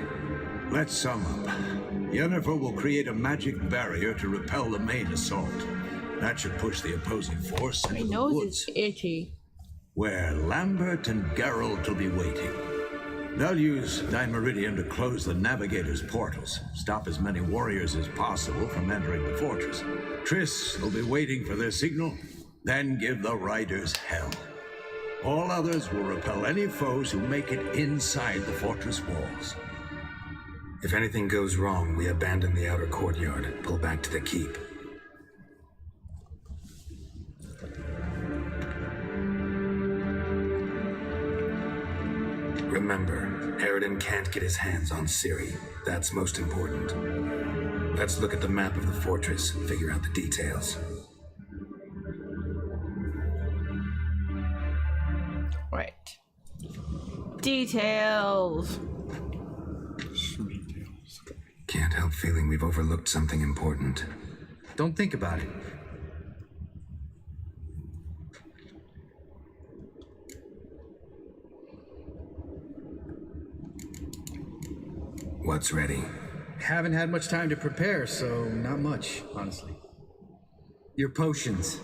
Let's sum up. Yennefer will create a magic barrier to repel the main assault. That should push the opposing force into the woods. Is itchy. Where Lambert and Geralt will be waiting. They'll use Dimeridium to close the Navigator's portals, stop as many warriors as possible from entering the fortress. Triss will be waiting for their signal, then give the riders hell. All others will repel any foes who make it inside the fortress walls. If anything goes wrong, we abandon the outer courtyard, pull back to the keep. Remember, Eridan can't get his hands on Ciri. That's most important. Let's look at the map of the fortress, figure out the details. Right. Details. Can't help feeling we've overlooked something important. Don't think about it. What's ready? Haven't had much time to prepare, so not much, honestly. Your potions.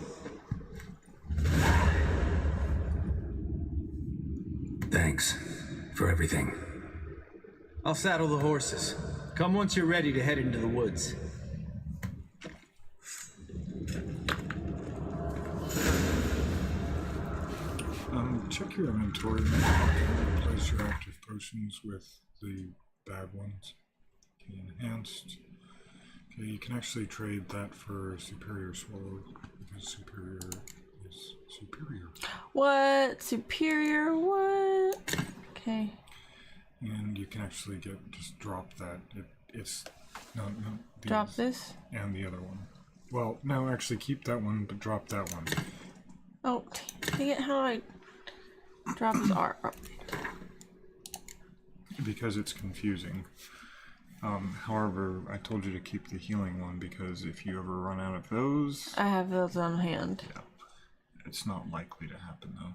Thanks for everything. I'll saddle the horses. Come once you're ready to head into the woods. Check your inventory and replace your active potions with the bad ones. Okay, enhanced. Okay, you can actually trade that for superior swallow because superior is superior. What? Superior what? Okay. And you can actually just drop that. It's no. Drop this? And the other one. Well, no, actually keep that one, but drop that one. Oh, dang it! How do I drop this R? Because it's confusing. However, I told you to keep the healing one because if you ever run out of those... I have those on hand. Yeah. It's not likely to happen, though.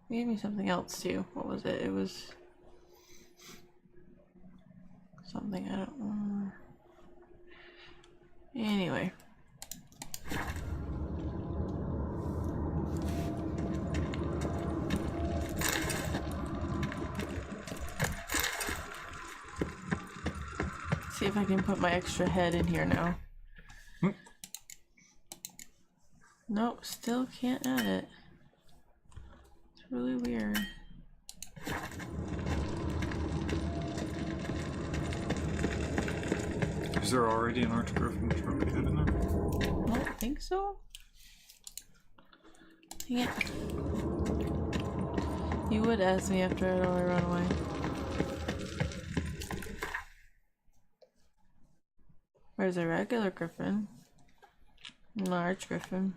He gave me something else, too. What was it? It was... something. I don't remember. Anyway. See if I can put my extra head in here now. Nope, still can't add it. It's really weird. Is there already an Archgriffin trophy head in there? I don't think so. Dang it. You would ask me after I'd already run away. Where's a regular griffin? An Archgriffin.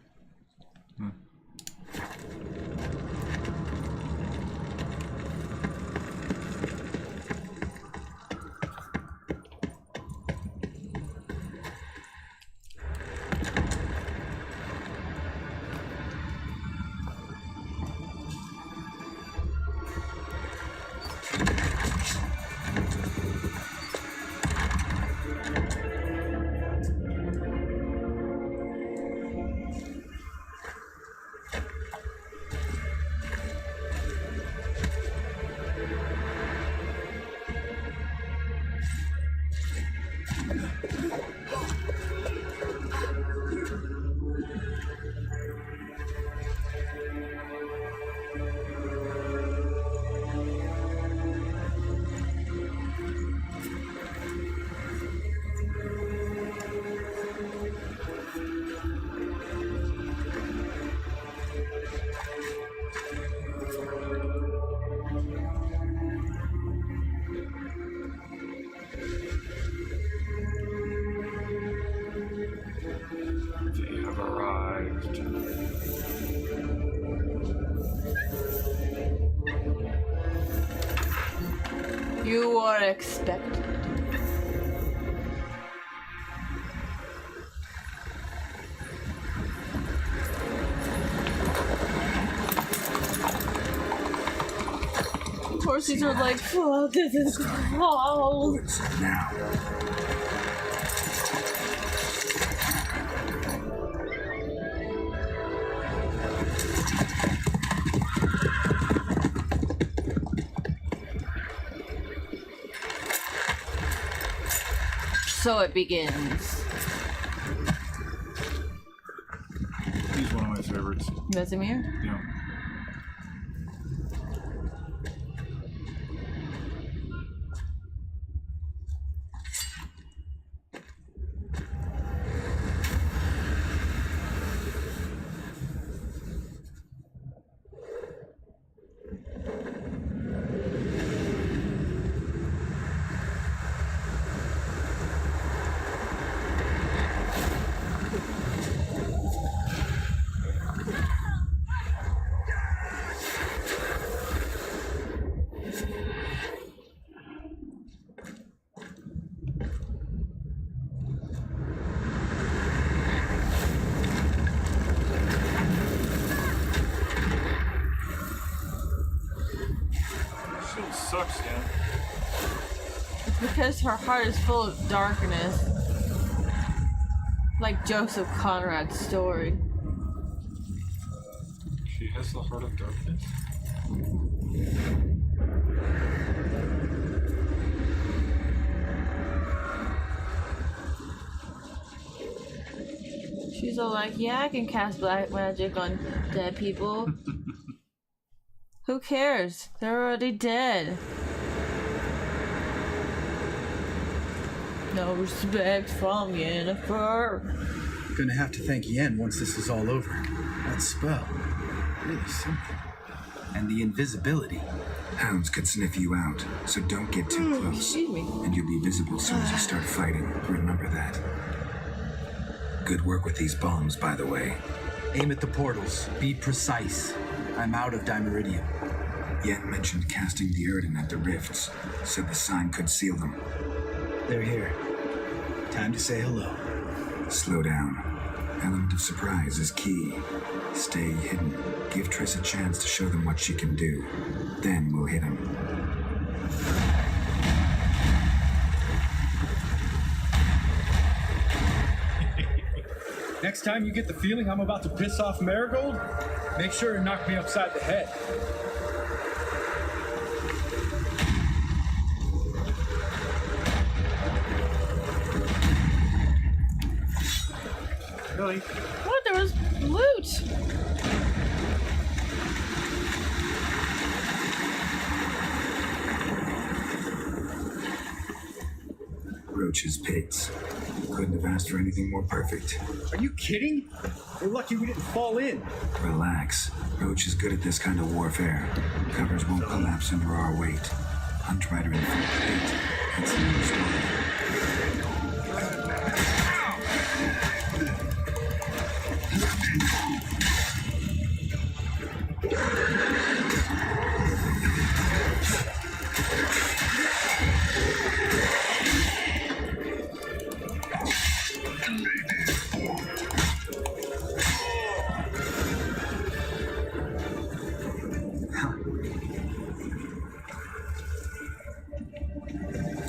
They have arrived. You are expected. Of course, these are like, oh, this is cold. Now. So it begins. He's one of my favorites. Vesemir? Yeah. Sucks, yeah. It's because her heart is full of darkness. Like Joseph Conrad's story. She has the heart of darkness? She's all like, yeah, I can cast black magic on dead people. Who cares? They're already dead. No respect from Yennefer. Gonna have to thank Yen once this is all over. That spell, really something. And the invisibility. Hounds could sniff you out, so don't get too close. Excuse me. And you'll be visible as soon as you start fighting. Remember that. Good work with these bombs, by the way. Aim at the portals. Be precise. I'm out of Dimeridium. Yen mentioned casting the Erden at the rifts. Said the sign could seal them. They're here. Time to say hello. Slow down. Element of surprise is key. Stay hidden. Give Triss a chance to show them what she can do. Then we'll hit him. Next time you get the feeling I'm about to piss off Marigold, make sure to knock me upside the head. Really? What? There was loot! Roach's pits. Couldn't have asked for anything more perfect. Are you kidding? We're lucky we didn't fall in. Relax. Roach is good at this kind of warfare. Covers won't collapse under our weight. Hunt Rider in full plate. That's another story.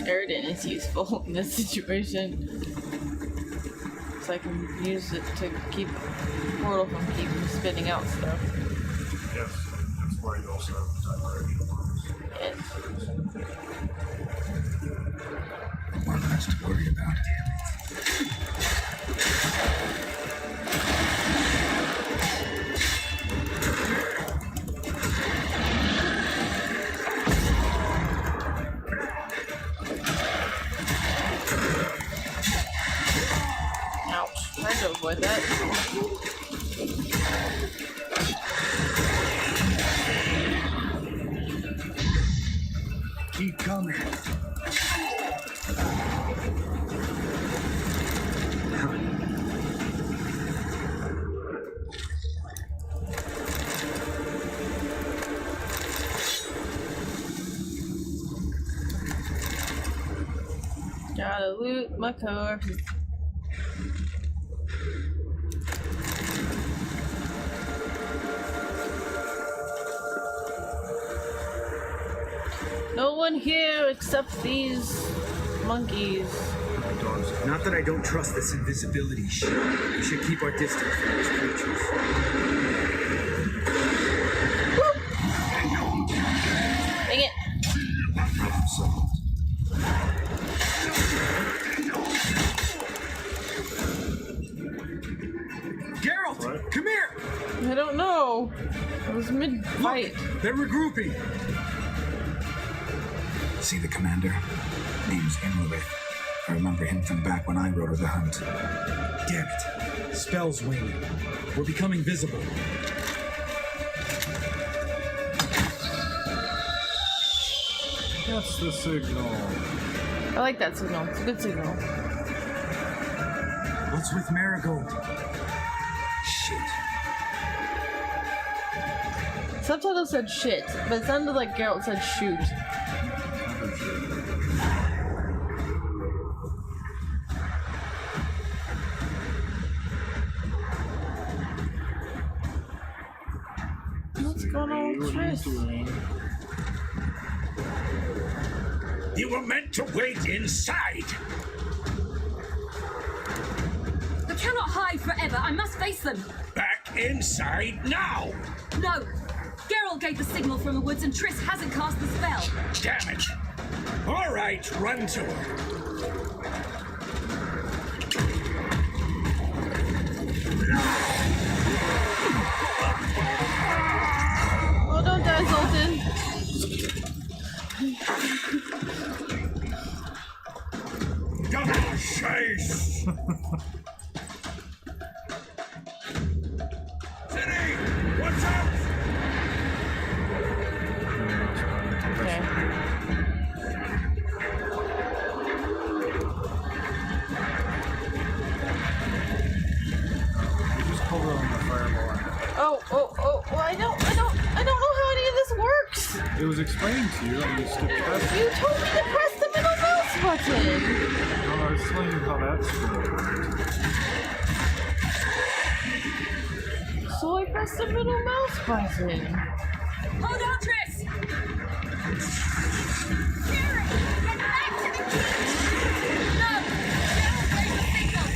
Eridan is useful in this situation. So I can use it to keep Portal from keeping spitting out stuff. Yes, that's why you also have Yes. More than us to worry about. Ouch. Tried to avoid that. Keep coming. Gotta loot my corpse. No one here except these monkeys. Not that I don't trust this invisibility shit. We should keep our distance from these creatures. Dang it. Problem solved. Geralt, come here! I don't know. I was mid-fight. They're regrouping. See the commander? Name's Imlerith. I remember him from back when I rode the hunt. Damn it. Spell's waning. We're becoming visible. That's the signal. I like that signal. It's a good signal. What's with Marigold? Shit. Subtitle said shit, but it sounded like Geralt said shoot. What's going on with Triss? You were meant to wait inside. I cannot hide forever. I must face them. Back inside now. No. Geralt gave the signal from the woods and Triss hasn't cast the spell. Damn it. All right, run to her. Oh, don't die, Zoltan. Double chase. City, watch out. Okay. Just pull it on the fireball. Oh, well, I don't know how any of this works. It was explained to you and you skipped past it. You told me to press the middle mouse button. No, I was telling you how that's So I pressed the middle mouse button. Hold on, Triss! Garrett, get back to the key! No! Geralt gave the signal!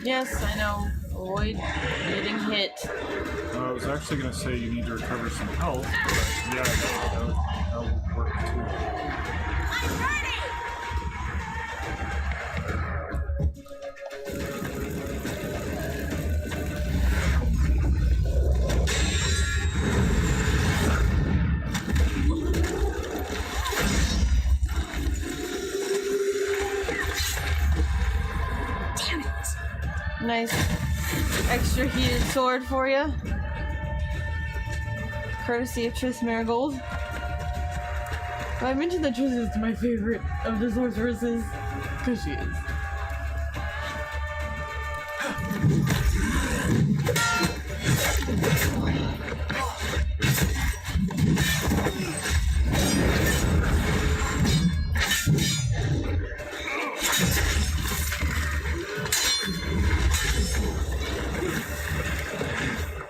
Yes, I know. Avoid getting hit. I was actually going to say you need to recover some health, but yeah, that will work too. I'm ready! Damn it! Nice extra heated sword for you. Courtesy of Triss Marigold. I mentioned that Triss is my favorite of the sorceresses, because she is.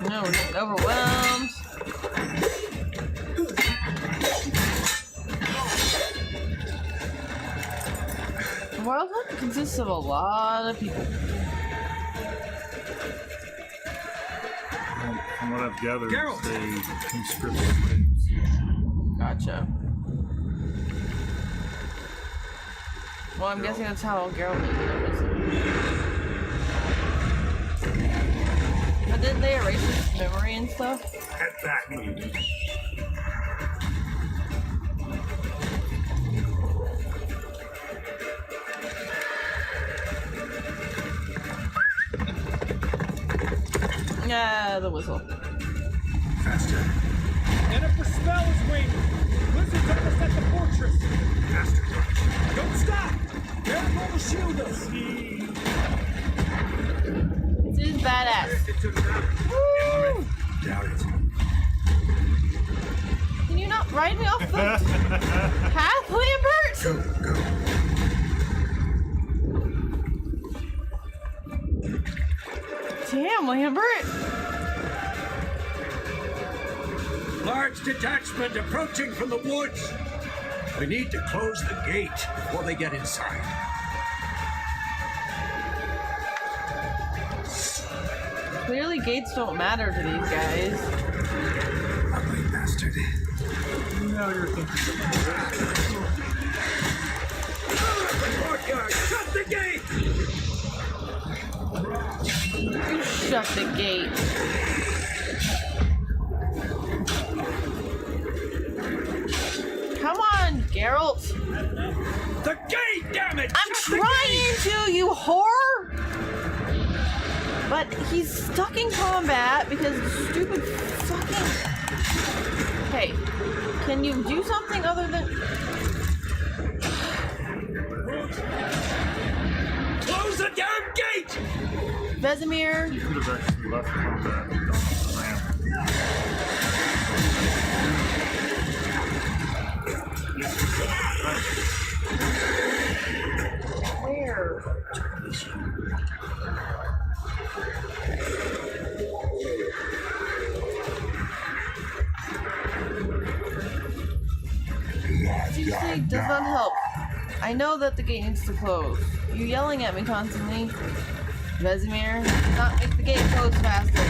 No, we're getting overwhelmed. Wild Hunt consists of a lot of people. From what I've gathered, Geralt! they conscript slaves. Gotcha. Well, I'm guessing that's how Geralt ended up. But didn't they erase his memory and stuff? Head back. Yeah, the whistle. Faster. Jennifer spell is waiting. Blizzard's almost at the fortress. Faster. Don't stop. Marigold will shield us. This is badass. Woo! Doubt it. Can you not ride me off the path, Lambert? Go, go. Damn, Lambert. Large detachment approaching from the woods. We need to close the gate before they get inside. Clearly gates don't matter to these guys. Ugly bastard. Now you're thinking about Courtyard, shut the gate! You shut the gate. Come on, Geralt. The gate, damn it! I'm trying to, you whore! But he's stuck in combat because the stupid fucking... Hey, can you do something other than... Close the damn gate! Vesemir? You could have actually left combat and gone to the ramp. Where? Seriously, does not help. I know that the gate needs to close. You're yelling at me constantly. Vesemir, not make the gate close faster.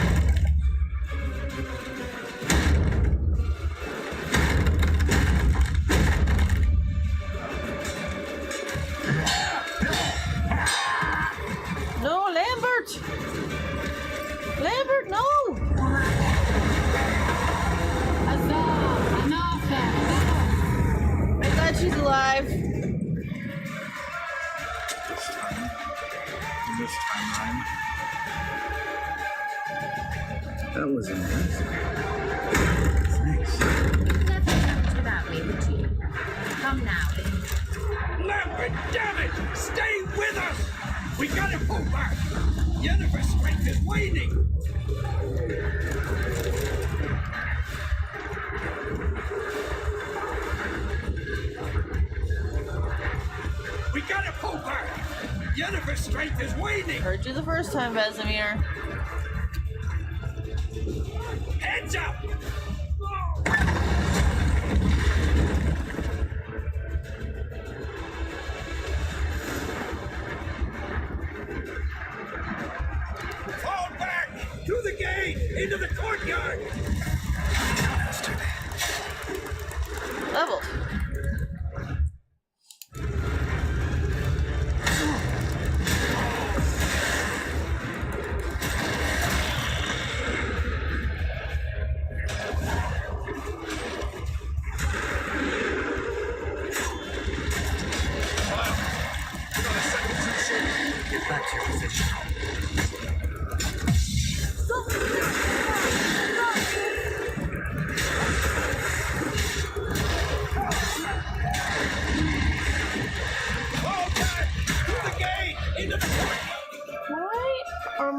No, Lambert! Lambert, no! I'm glad she's alive. In this timeline. That was amazing. Thanks. You'd never come without me, would you? Come now. Lambert, damn it! Stay with us! We gotta pull back! Yennefer's strength is waning! We gotta pull back! Yennefer's strength is waning! Heard you the first time, Vesemir. Heads up!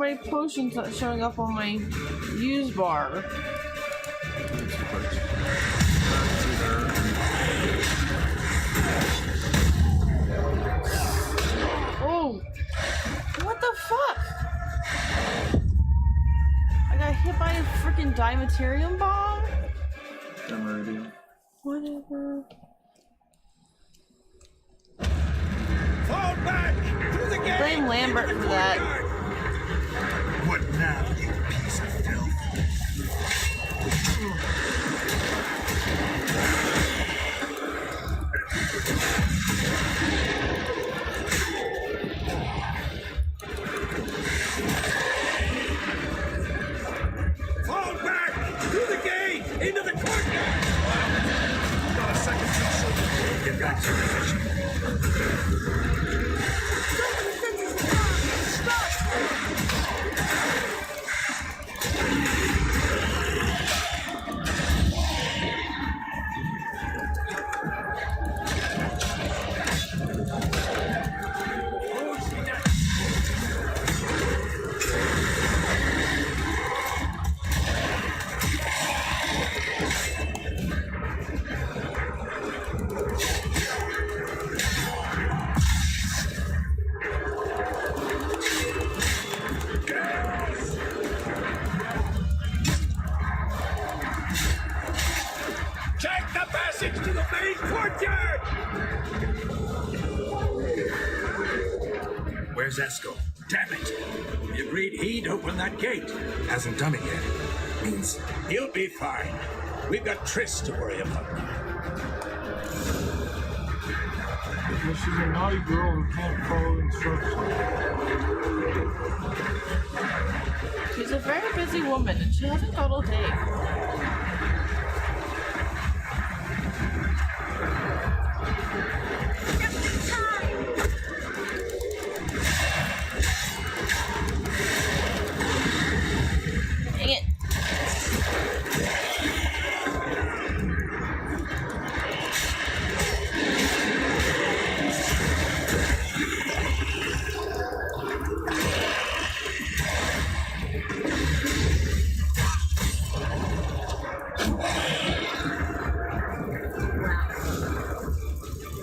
my potions not showing up on my use bar? Oh! What the fuck? I got hit by a freaking Dimaterium bomb? Dimaterium. Whatever. Fall back! Through the gate! Blame Lambert for that. What now, you piece of filth? Fall back! Through the gate! Into the courtyard! Got a second tussle. Get back to your position. Check the passage to the main courtyard! Where's Esco? Damn it! We agreed he'd open that gate. Hasn't done it yet. Means he'll be fine. We've got Triss to worry about. Because she's a naughty girl who can't follow instructions. She's a very busy woman and she hasn't got all day. Dang it.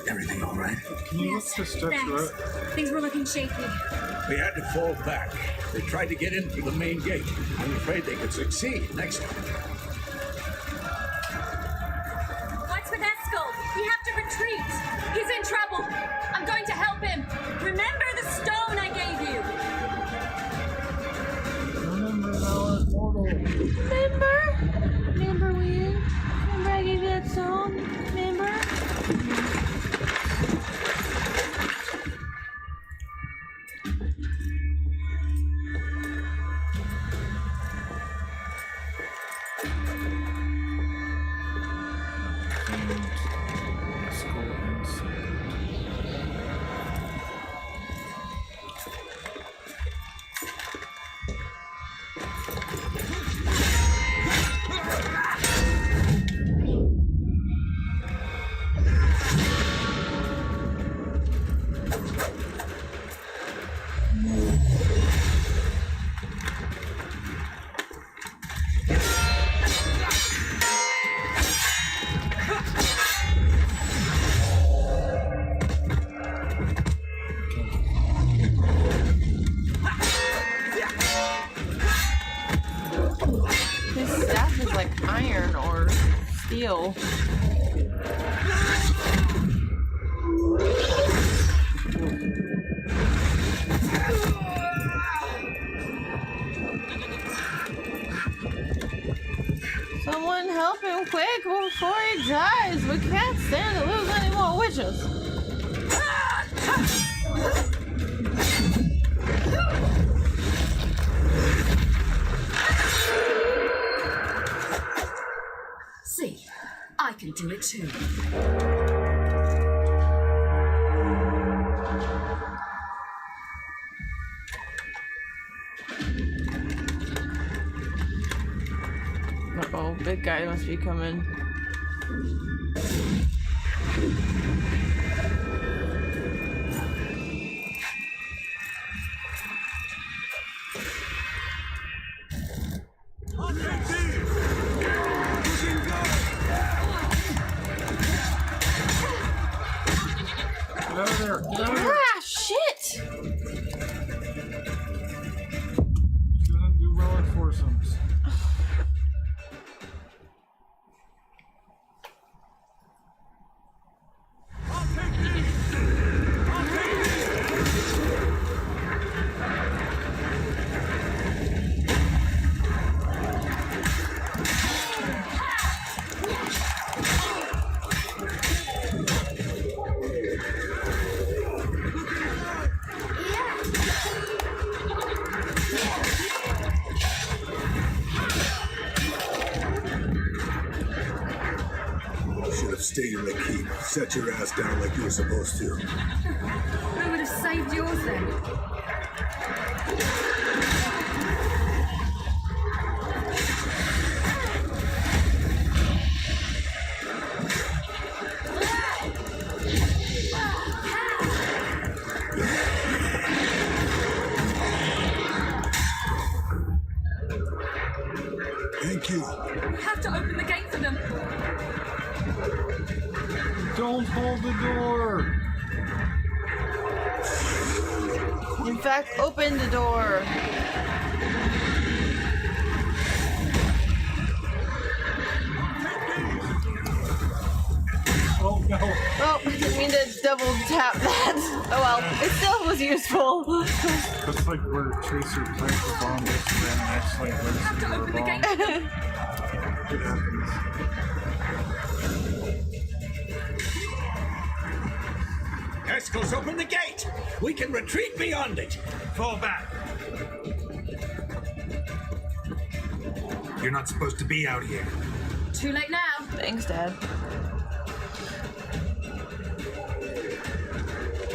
everything all right? Can you look the steps right? Things were looking shaky. We had to fall back. They tried to get in through the main gate. I'm afraid they could succeed next time. What's with Eskel? We have to retreat. He's in trouble. I'm going to help him. Remember the stone I gave you. Remember when? Remember I gave you that song? Remember? His staff is like iron or steel. Someone help him quick before he dies. We can't stand to lose any more witches. See, I can do it too. Uh-oh, big guy must be coming. Get out of there! Get out of there! Ah, shit! Shouldn't do relic foursomes. Stay in the keep. Set your ass down like you were supposed to. Who would have saved yours then? Thank you. We have to open the gate for them. Don't hold the door! In fact, open the door. Oh no! Oh, I didn't mean to double tap that. Oh well, it still was useful. That's like where Tracer plants the bomb this and then accidentally breaks into a bomb. It happens. Eskel's open the gate! We can retreat beyond it! Fall back! You're not supposed to be out here. Too late now. Thanks, Dad.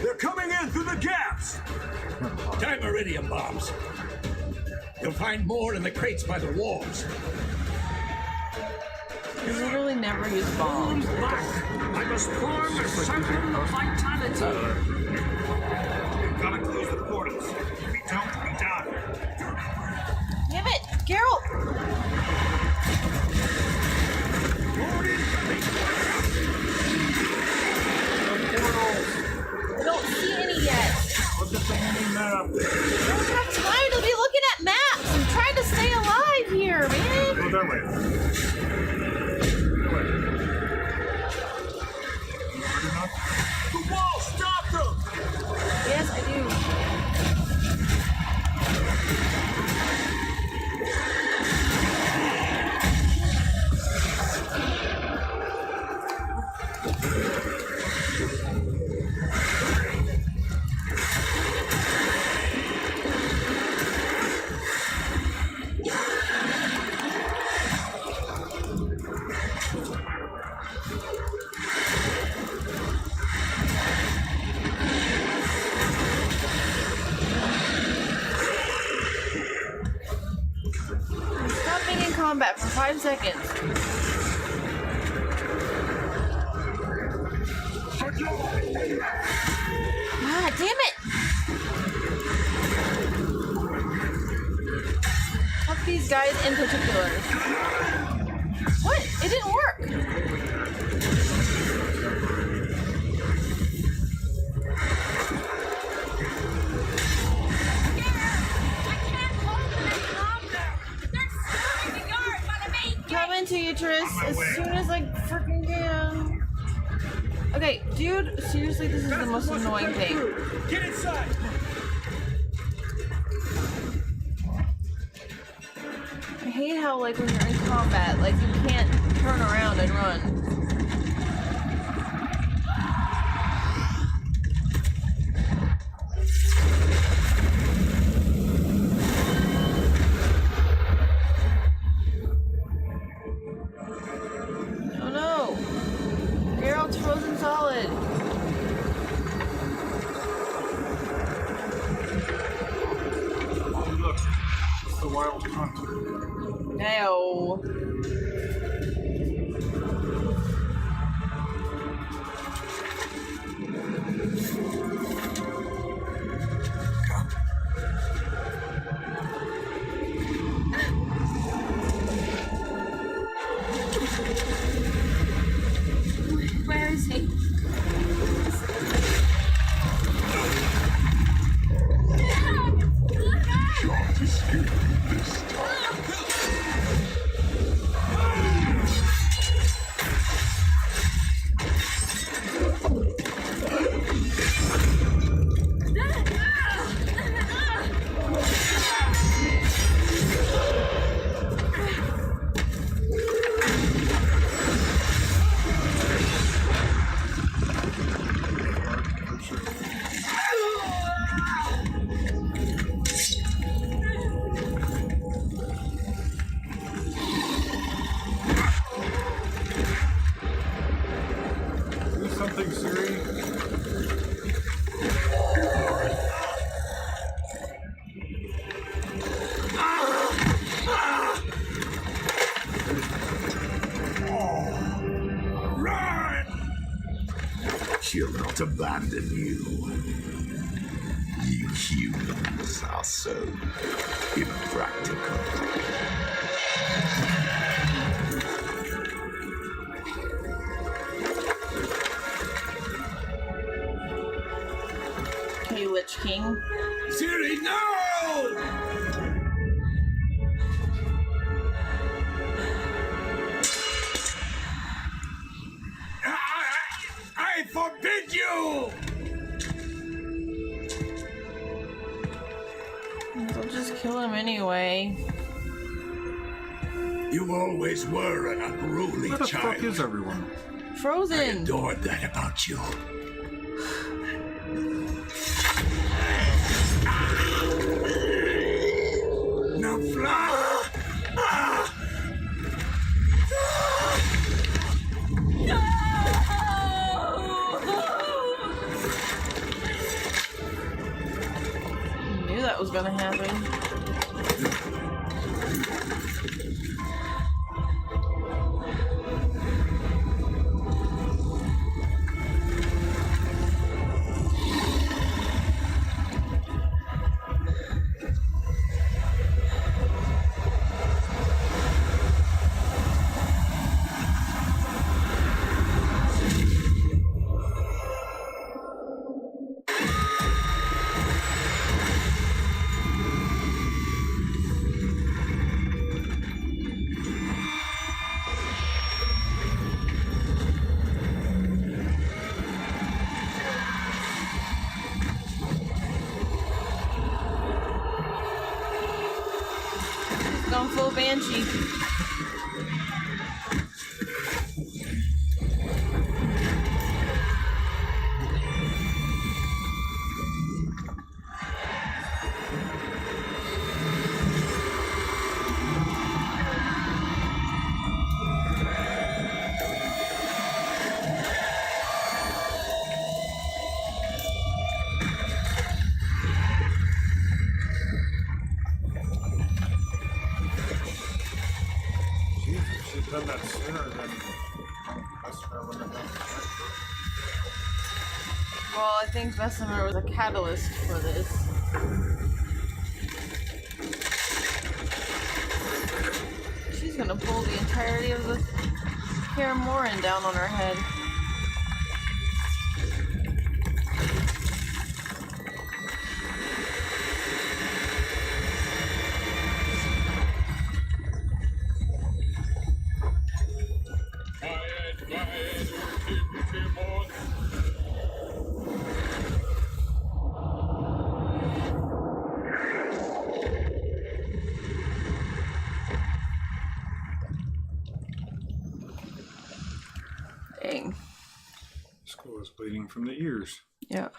They're coming in through the gaps! Time iridium bombs. You'll find more in the crates by the walls. You literally never use bombs. I must form a circle of vitality. Gotta close the portals. If we don't, we die. Damn it, Geralt! I don't see any yet. Look at the mini map. I don't have time to be looking at maps. I'm trying to stay alive here, man. Go that way. The wall! Stop them! Yes, I do. Stop being in combat for 5 seconds. Ah, damn it! Fuck these guys in particular. What? It didn't work! Coming to you, Triss, as soon as I freaking can. Okay, dude, seriously, this is the most annoying thing. Get inside! I hate how, like, when you're in combat, like, you can't turn around and run. Oh no! Geralt's frozen solid. Look, it's the wild hunt. No. Where is he? Nothing, Siri. Run! She'll not abandon you. You humans are so impractical. Hey, Witch King. Siri, no! I forbid you! I'll just kill him anyway. You always were an unruly Where the child. fuck is everyone? Frozen. I adored that about you. Now fly! Knew that was gonna happen. Gone full banshee. Done that sooner than Bessemer would have done. Well, I think Bessemer was a catalyst for this. She's gonna pull the entirety of the Kaer Morhen down on her head. Dang. Skull is bleeding from the ears. Yeah.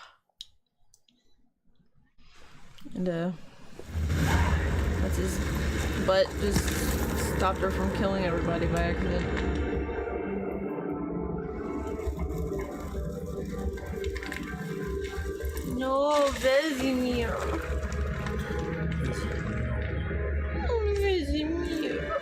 And that's his butt just stopped her from killing everybody by accident. No, Vesemir. Vesemir.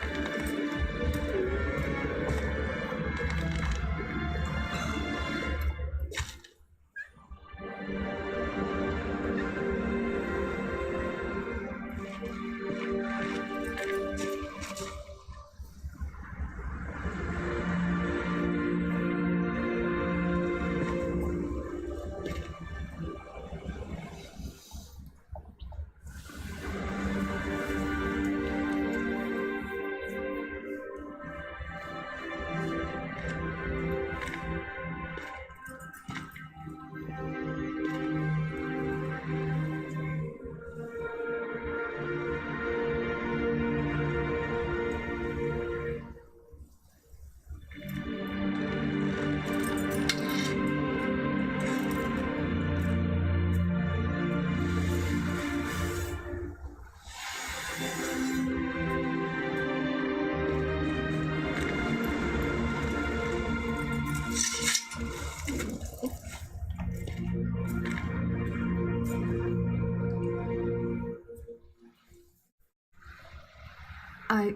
I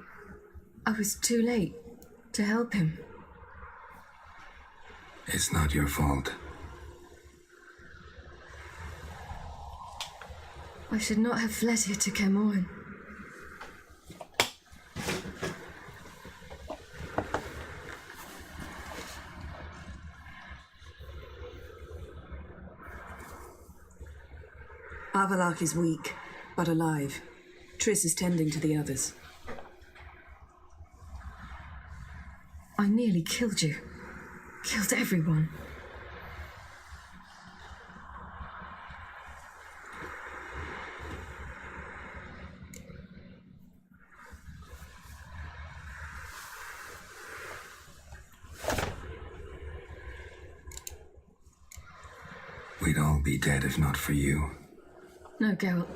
was too late to help him. It's not your fault. I should not have fled here to Camoin. Avalak is weak, but alive. Triss is tending to the others. I nearly killed you. Killed everyone. We'd all be dead if not for you. No, Geralt.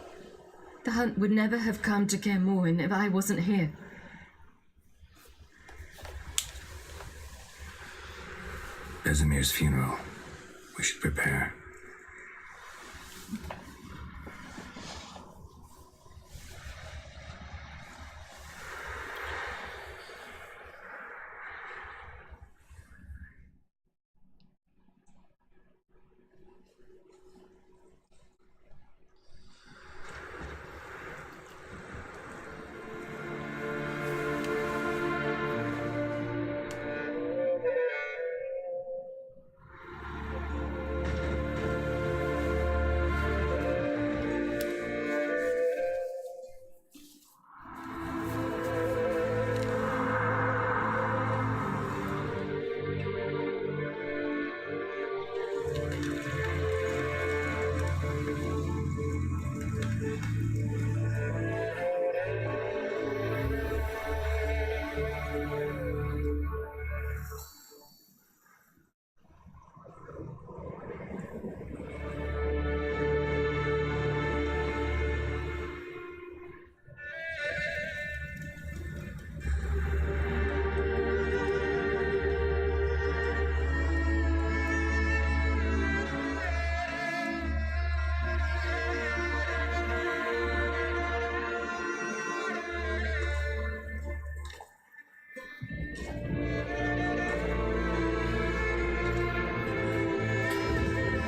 The hunt would never have come to Kaer Morhen if I wasn't here. Bezemir's funeral. We should prepare.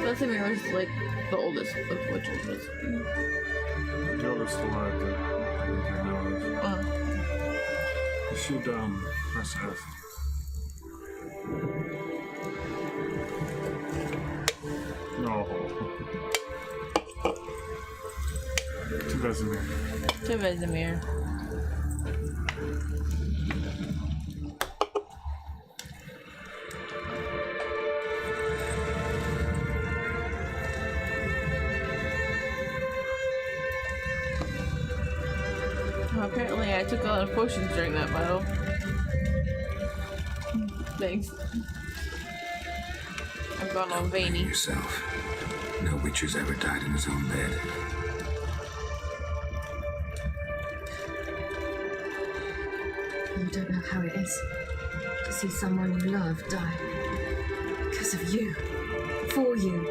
Vesemir was like the oldest of witches. The oldest alive that I know of. You should press F. No. To Vesemir. To Vesemir. Apparently I took a lot of potions during that battle. Thanks. I've gone all veiny. Yourself. No witcher's ever died in his own bed. You don't know how it is to see someone you love die. Because of you. For you.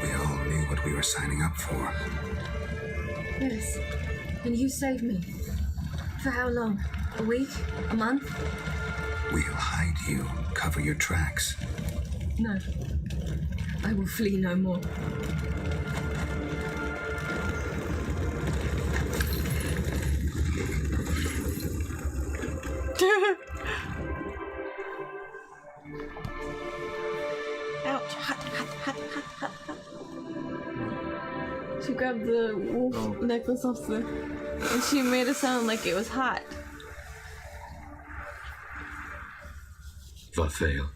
We all knew what we were signing up for. Yes. And you saved me. For how long? A week? A month? We'll hide you, cover your tracks. No. I will flee no more. Ouch. Hot, hot, hot, hot, hot, hot. She grabbed the wolf necklace off the... And she made it sound like it was hot. Vathael.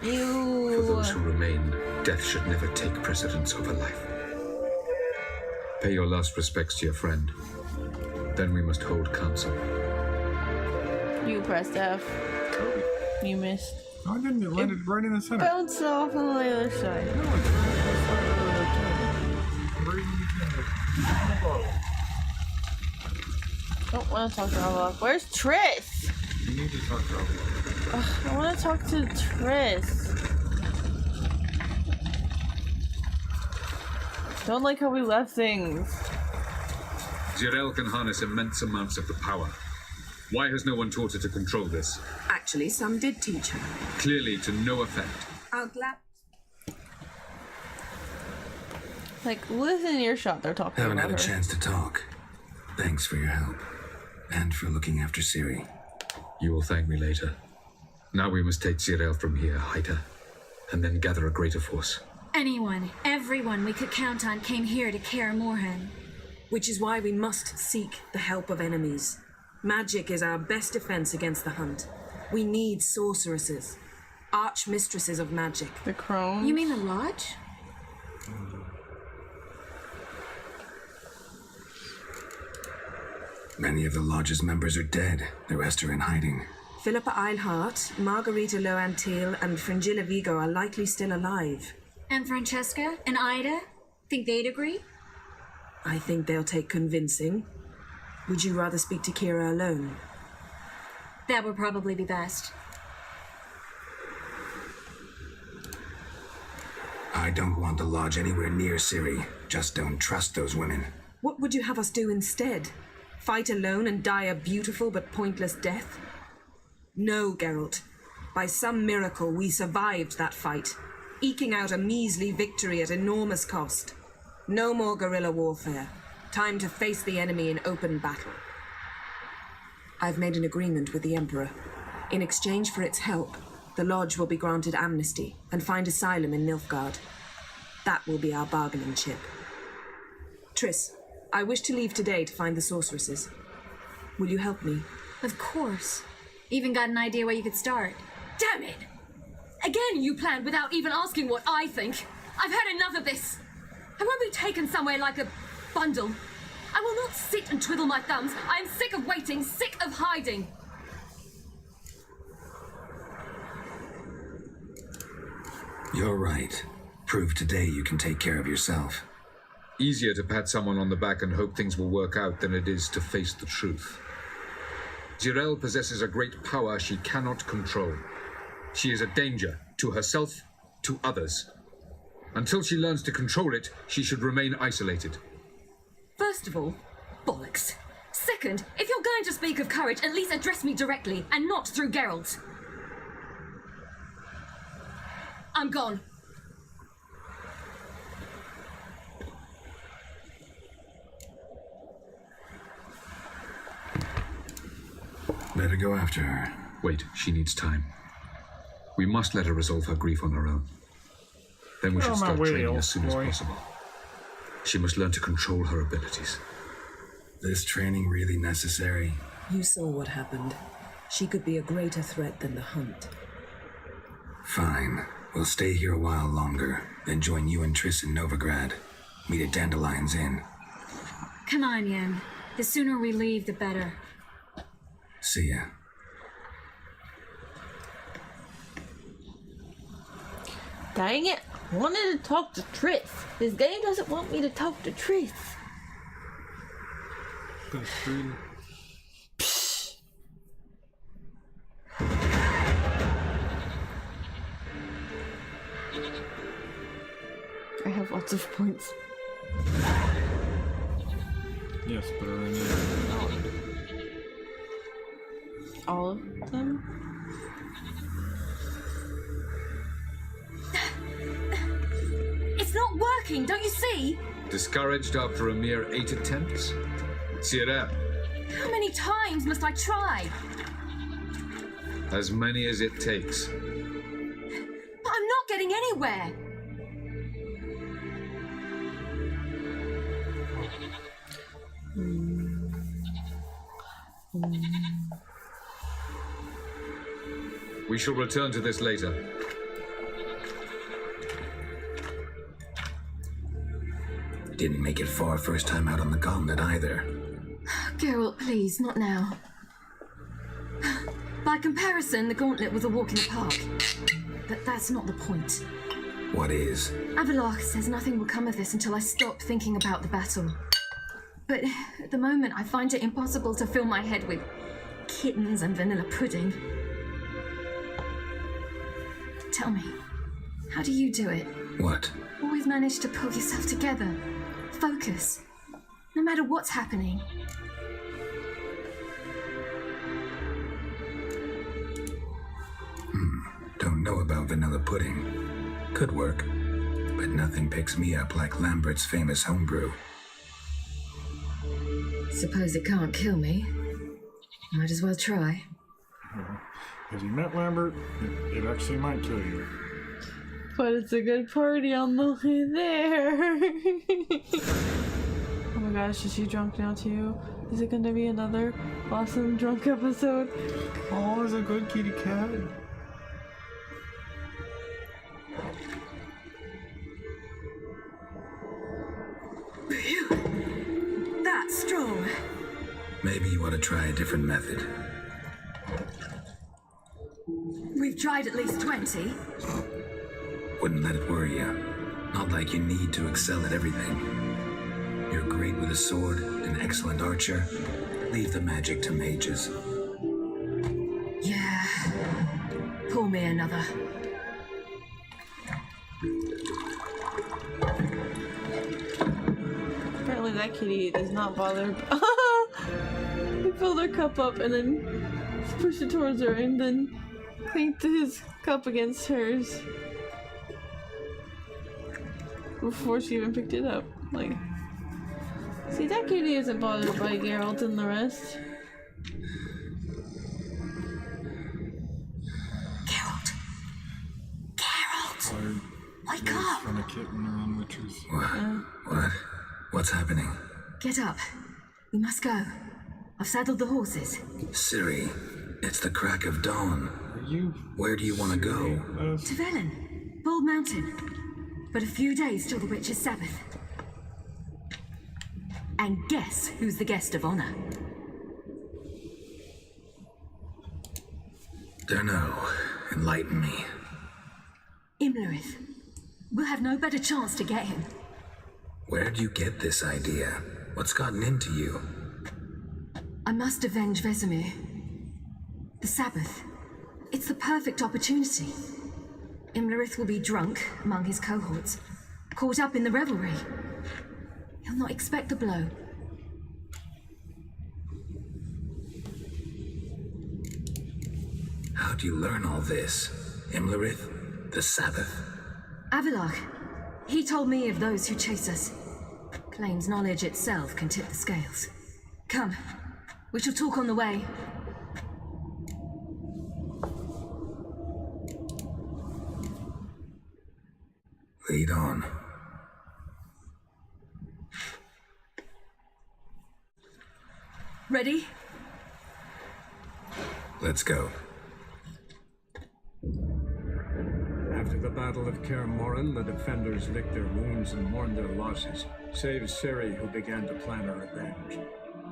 Ew. For those who remain, death should never take precedence over life. Pay your last respects to your friend. Then we must hold council. You pressed F. You missed. No, I didn't. It landed right in the center. Bounced off on the other side. Don't want to talk to Avalok. Where's Triss? You need to talk to Avalok. I want to talk to Triss. Don't like how we left things. Zirael can harness immense amounts of the power. Why has no one taught her to control this? Actually, some did teach her. Clearly to no effect. I'll glad. Like, within earshot, they're talking Haven't about had a her. chance to talk. Thanks for your help. And for looking after Ciri. You will thank me later. Now we must take Zirael from here, hide her, and then gather a greater force. Anyone, everyone we could count on came here to Kaer Morhen. Which is why we must seek the help of enemies. Magic is our best defense against the hunt. We need sorceresses. Archmistresses of magic. The crones? You mean the Lodge? Many of the Lodge's members are dead. The rest are in hiding. Philippa Eilhart, Margarita Loantil, and Fringilla Vigo are likely still alive. And Francesca and Ida? Think they'd agree? I think they'll take convincing. Would you rather speak to Kira alone? That would probably be best. I don't want the Lodge anywhere near Ciri. Just don't trust those women. What would you have us do instead? Fight alone and die a beautiful but pointless death? No, Geralt. By some miracle, we survived that fight, eking out a measly victory at enormous cost. No more guerrilla warfare. Time to face the enemy in open battle. I've made an agreement with the Emperor. In exchange for its help, the Lodge will be granted amnesty and find asylum in Nilfgaard. That will be our bargaining chip. Triss, I wish to leave today to find the sorceresses. Will you help me? Of course. Even got an idea where you could start. Damn it! Again, you planned without even asking what I think. I've had enough of this. I won't be taken somewhere like a bundle. I will not sit and twiddle my thumbs. I am sick of waiting, sick of hiding. You're right. Prove today you can take care of yourself. Easier to pat someone on the back and hope things will work out than it is to face the truth. Zirael possesses a great power she cannot control. She is a danger to herself, to others. Until she learns to control it, she should remain isolated. First of all, bollocks. Second, if you're going to speak of courage, at least address me directly and not through Geralt. I'm gone. Better go after her. Wait, she needs time. We must let her resolve her grief on her own. Then we should start training as soon as possible. She must learn to control her abilities. This training really necessary? You saw what happened. She could be a greater threat than the hunt. Fine. We'll stay here a while longer, then join you and Triss in Novigrad. Meet at Dandelion's Inn. Come on, Yen. The sooner we leave, the better. See ya. Dang it. I wanted to talk to Triss. This game doesn't want me to talk to Triss. I have lots of points. Yes, but are in there. All of them? It's not working, don't you see? Discouraged after a mere 8 attempts? Zirael, How many times must I try? as many as it takes. But I'm not getting anywhere. We shall return to this later. Didn't make it far first time out on the gauntlet either. Geralt, please, not now. By comparison, the gauntlet was a walk in the park. But that's not the point. What is? Avalok says nothing will come of this until I stop thinking about the battle. But at the moment, I find it impossible to fill my head with kittens and vanilla pudding. Tell me, how do you do it? What? Always manage to pull yourself together. Focus. no matter what's happening. Don't know about vanilla pudding. Could work, but nothing picks me up like Lambert's famous homebrew. Suppose it can't kill me. Might as well try. Have you met Lambert? It actually might kill you. But it's a good party on the way there. Oh my gosh, is she drunk now too? Is it gonna be another awesome drunk episode? Oh, it's a good kitty cat. That's strong. Maybe you ought to try a different method. We've tried at least 20. Wouldn't let it worry you. Not like you need to excel at everything. You're great with a sword, an excellent archer. Leave the magic to mages. Yeah. Pour me another. Apparently that kitty is not bothered. He filled her cup up and then pushed it towards her and then clanked his cup against hers before she even picked it up. Like, see, that kitty isn't bothered by Geralt and the rest. Geralt! Geralt! Wake up! From a kitten around witches. What? What's happening? Get up. We must go. I've saddled the horses. Ciri, it's the crack of dawn. Where do you want to go? To Velen. Bald Mountain. But a few days till the Witch's Sabbath. And guess who's the guest of honor? Dunno. Enlighten me. Imlerith. We'll have no better chance to get him. Where'd you get this idea? What's gotten into you? I must avenge Vesemir. The Sabbath. It's the perfect opportunity. Imlerith will be drunk among his cohorts, caught up in the revelry. He'll not expect the blow. How'd you learn all this? Imlerith? The Sabbath? Avilarch. He told me of those who chase us. Claims knowledge itself can tip the scales. Come. We shall talk on the way. Lead on. Ready? Let's go. After the Battle of Kaer Morhen, the defenders licked their wounds and mourned their losses, save Ciri, who began to plan her revenge.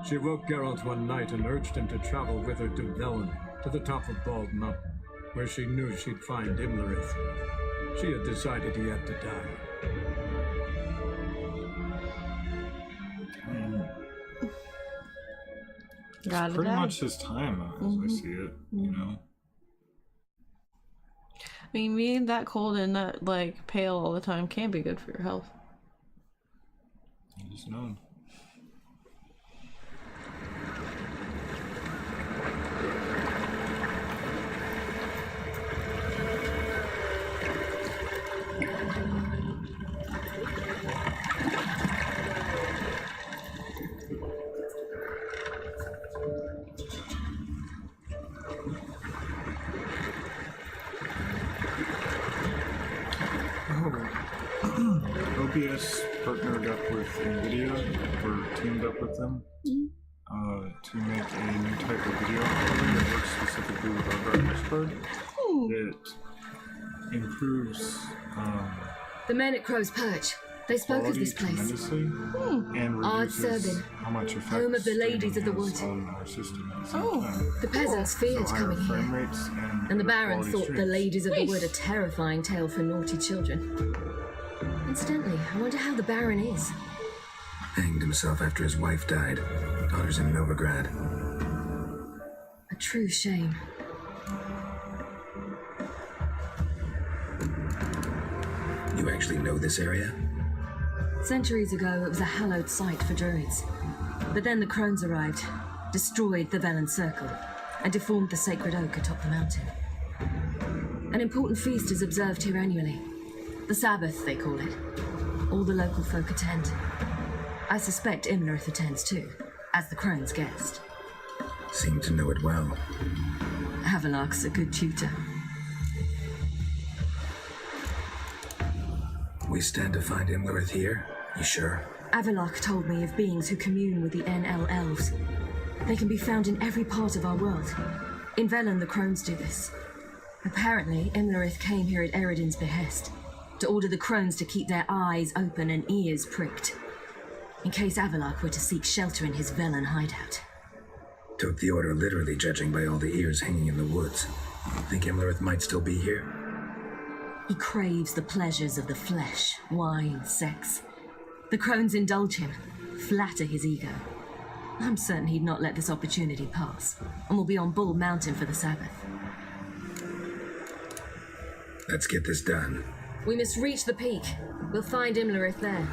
She woke Geralt one night and urged him to travel with her to Velen, to the top of Bald Mountain, where she knew she'd find Imlerith. She had decided he had to die. It's pretty much his time, as I see it, you know? I mean, being that cold and that, like, pale all the time can be good for your health. He's known. OBS partnered up with NVIDIA, or teamed up with them, to make a new type of video recording that works specifically with our graphics card. It improves The men at Crow's Perch. They spoke of this place. And reduces how much effects home of the ladies of the wood. on our system. The peasants feared coming here. And the Baron thought the ladies of the wood a terrifying tale for naughty children. Incidentally, I wonder how the Baron is. Hanged himself after his wife died. Daughter's in Novigrad. A true shame. You actually know this area? Centuries ago, it was a hallowed site for druids. But then the crones arrived, destroyed the Velen Circle, and deformed the sacred oak atop the mountain. An important feast is observed here annually. The Sabbath, they call it. All the local folk attend. I suspect Imlerith attends too, as the crone's guest. Seem to know it well. Havelock's a good tutor. We stand to find Imlerith here? You sure? Avalok told me of beings who commune with the NL elves. They can be found in every part of our world. In Velen, the crones do this. Apparently, Imlerith came here at Eredin's behest, to order the crones to keep their eyes open and ears pricked, in case Avalok were to seek shelter in his Velen hideout. Took the order literally, judging by all the ears hanging in the woods. Think Imlerith might still be here? He craves the pleasures of the flesh, wine, sex. The crones indulge him, flatter his ego. I'm certain he'd not let this opportunity pass, and will be on Bull Mountain for the Sabbath. Let's get this done. We must reach the peak. We'll find Imlerith there.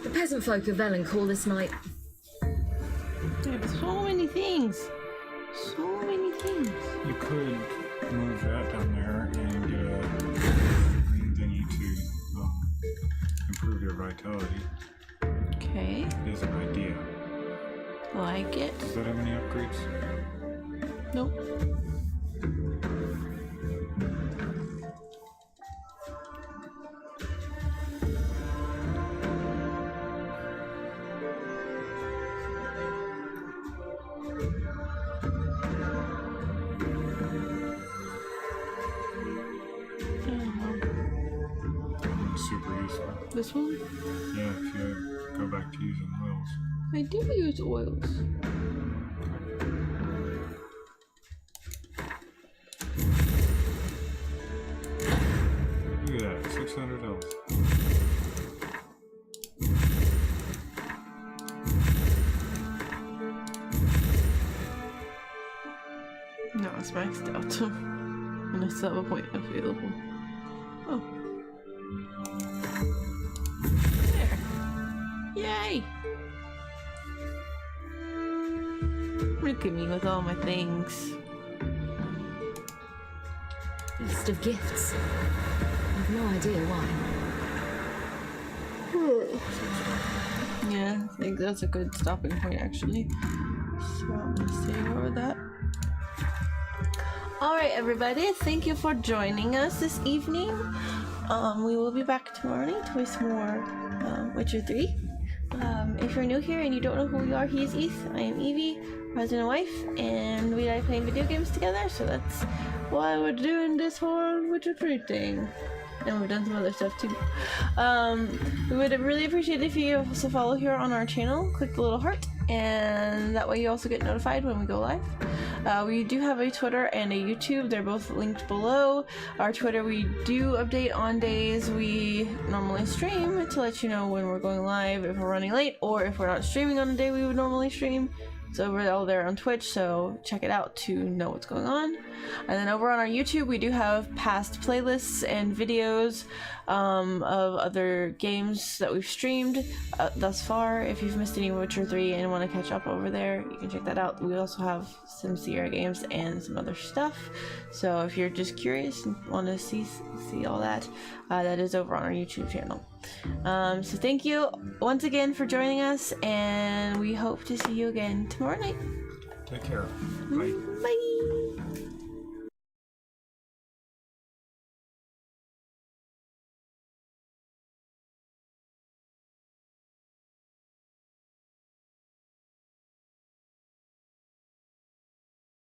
The peasant folk of Velen call this night... There's so many things. So many things. You could move that down there and get a green thingy to improve your vitality. Okay. It is an idea. Like it. Does that have any upgrades? Nope. Super useful. This one? Yeah, if you go back to using oils. I do use oils. Look at that, 600 health. No, it's maxed out. And I still have a point available. Oh. There. Yay! Look at me with all my things. List of gifts. I've no idea why. Yeah, I think that's a good stopping point actually. So I'm gonna save over that. Alright everybody, thank you for joining us this evening. We will be back tomorrow night with some more Witcher 3. If you're new here and you don't know who we are, he is Eeth, I am Evie, husband and wife, and we like playing video games together, so that's why we're doing this whole Witcher 3 thing. And we've done some other stuff too. We would really appreciate it if you also follow here on our channel, click the little heart, and that way you also get notified when we go live. We do have a Twitter and a YouTube. They're both linked below. Our Twitter, we do update on days we normally stream to let you know when we're going live, if we're running late, or if we're not streaming on the day we would normally stream. So we're all there on Twitch, so check it out to know what's going on. And then over on our YouTube, we do have past playlists and videos of other games that we've streamed thus far. If you've missed any Witcher 3 and want to catch up over there, you can check that out. We also have some Sierra games and some other stuff. So if you're just curious and want to see all that, that is over on our YouTube channel. So thank you once again for joining us, and we hope to see you again tomorrow night. Take care. Bye. Bye.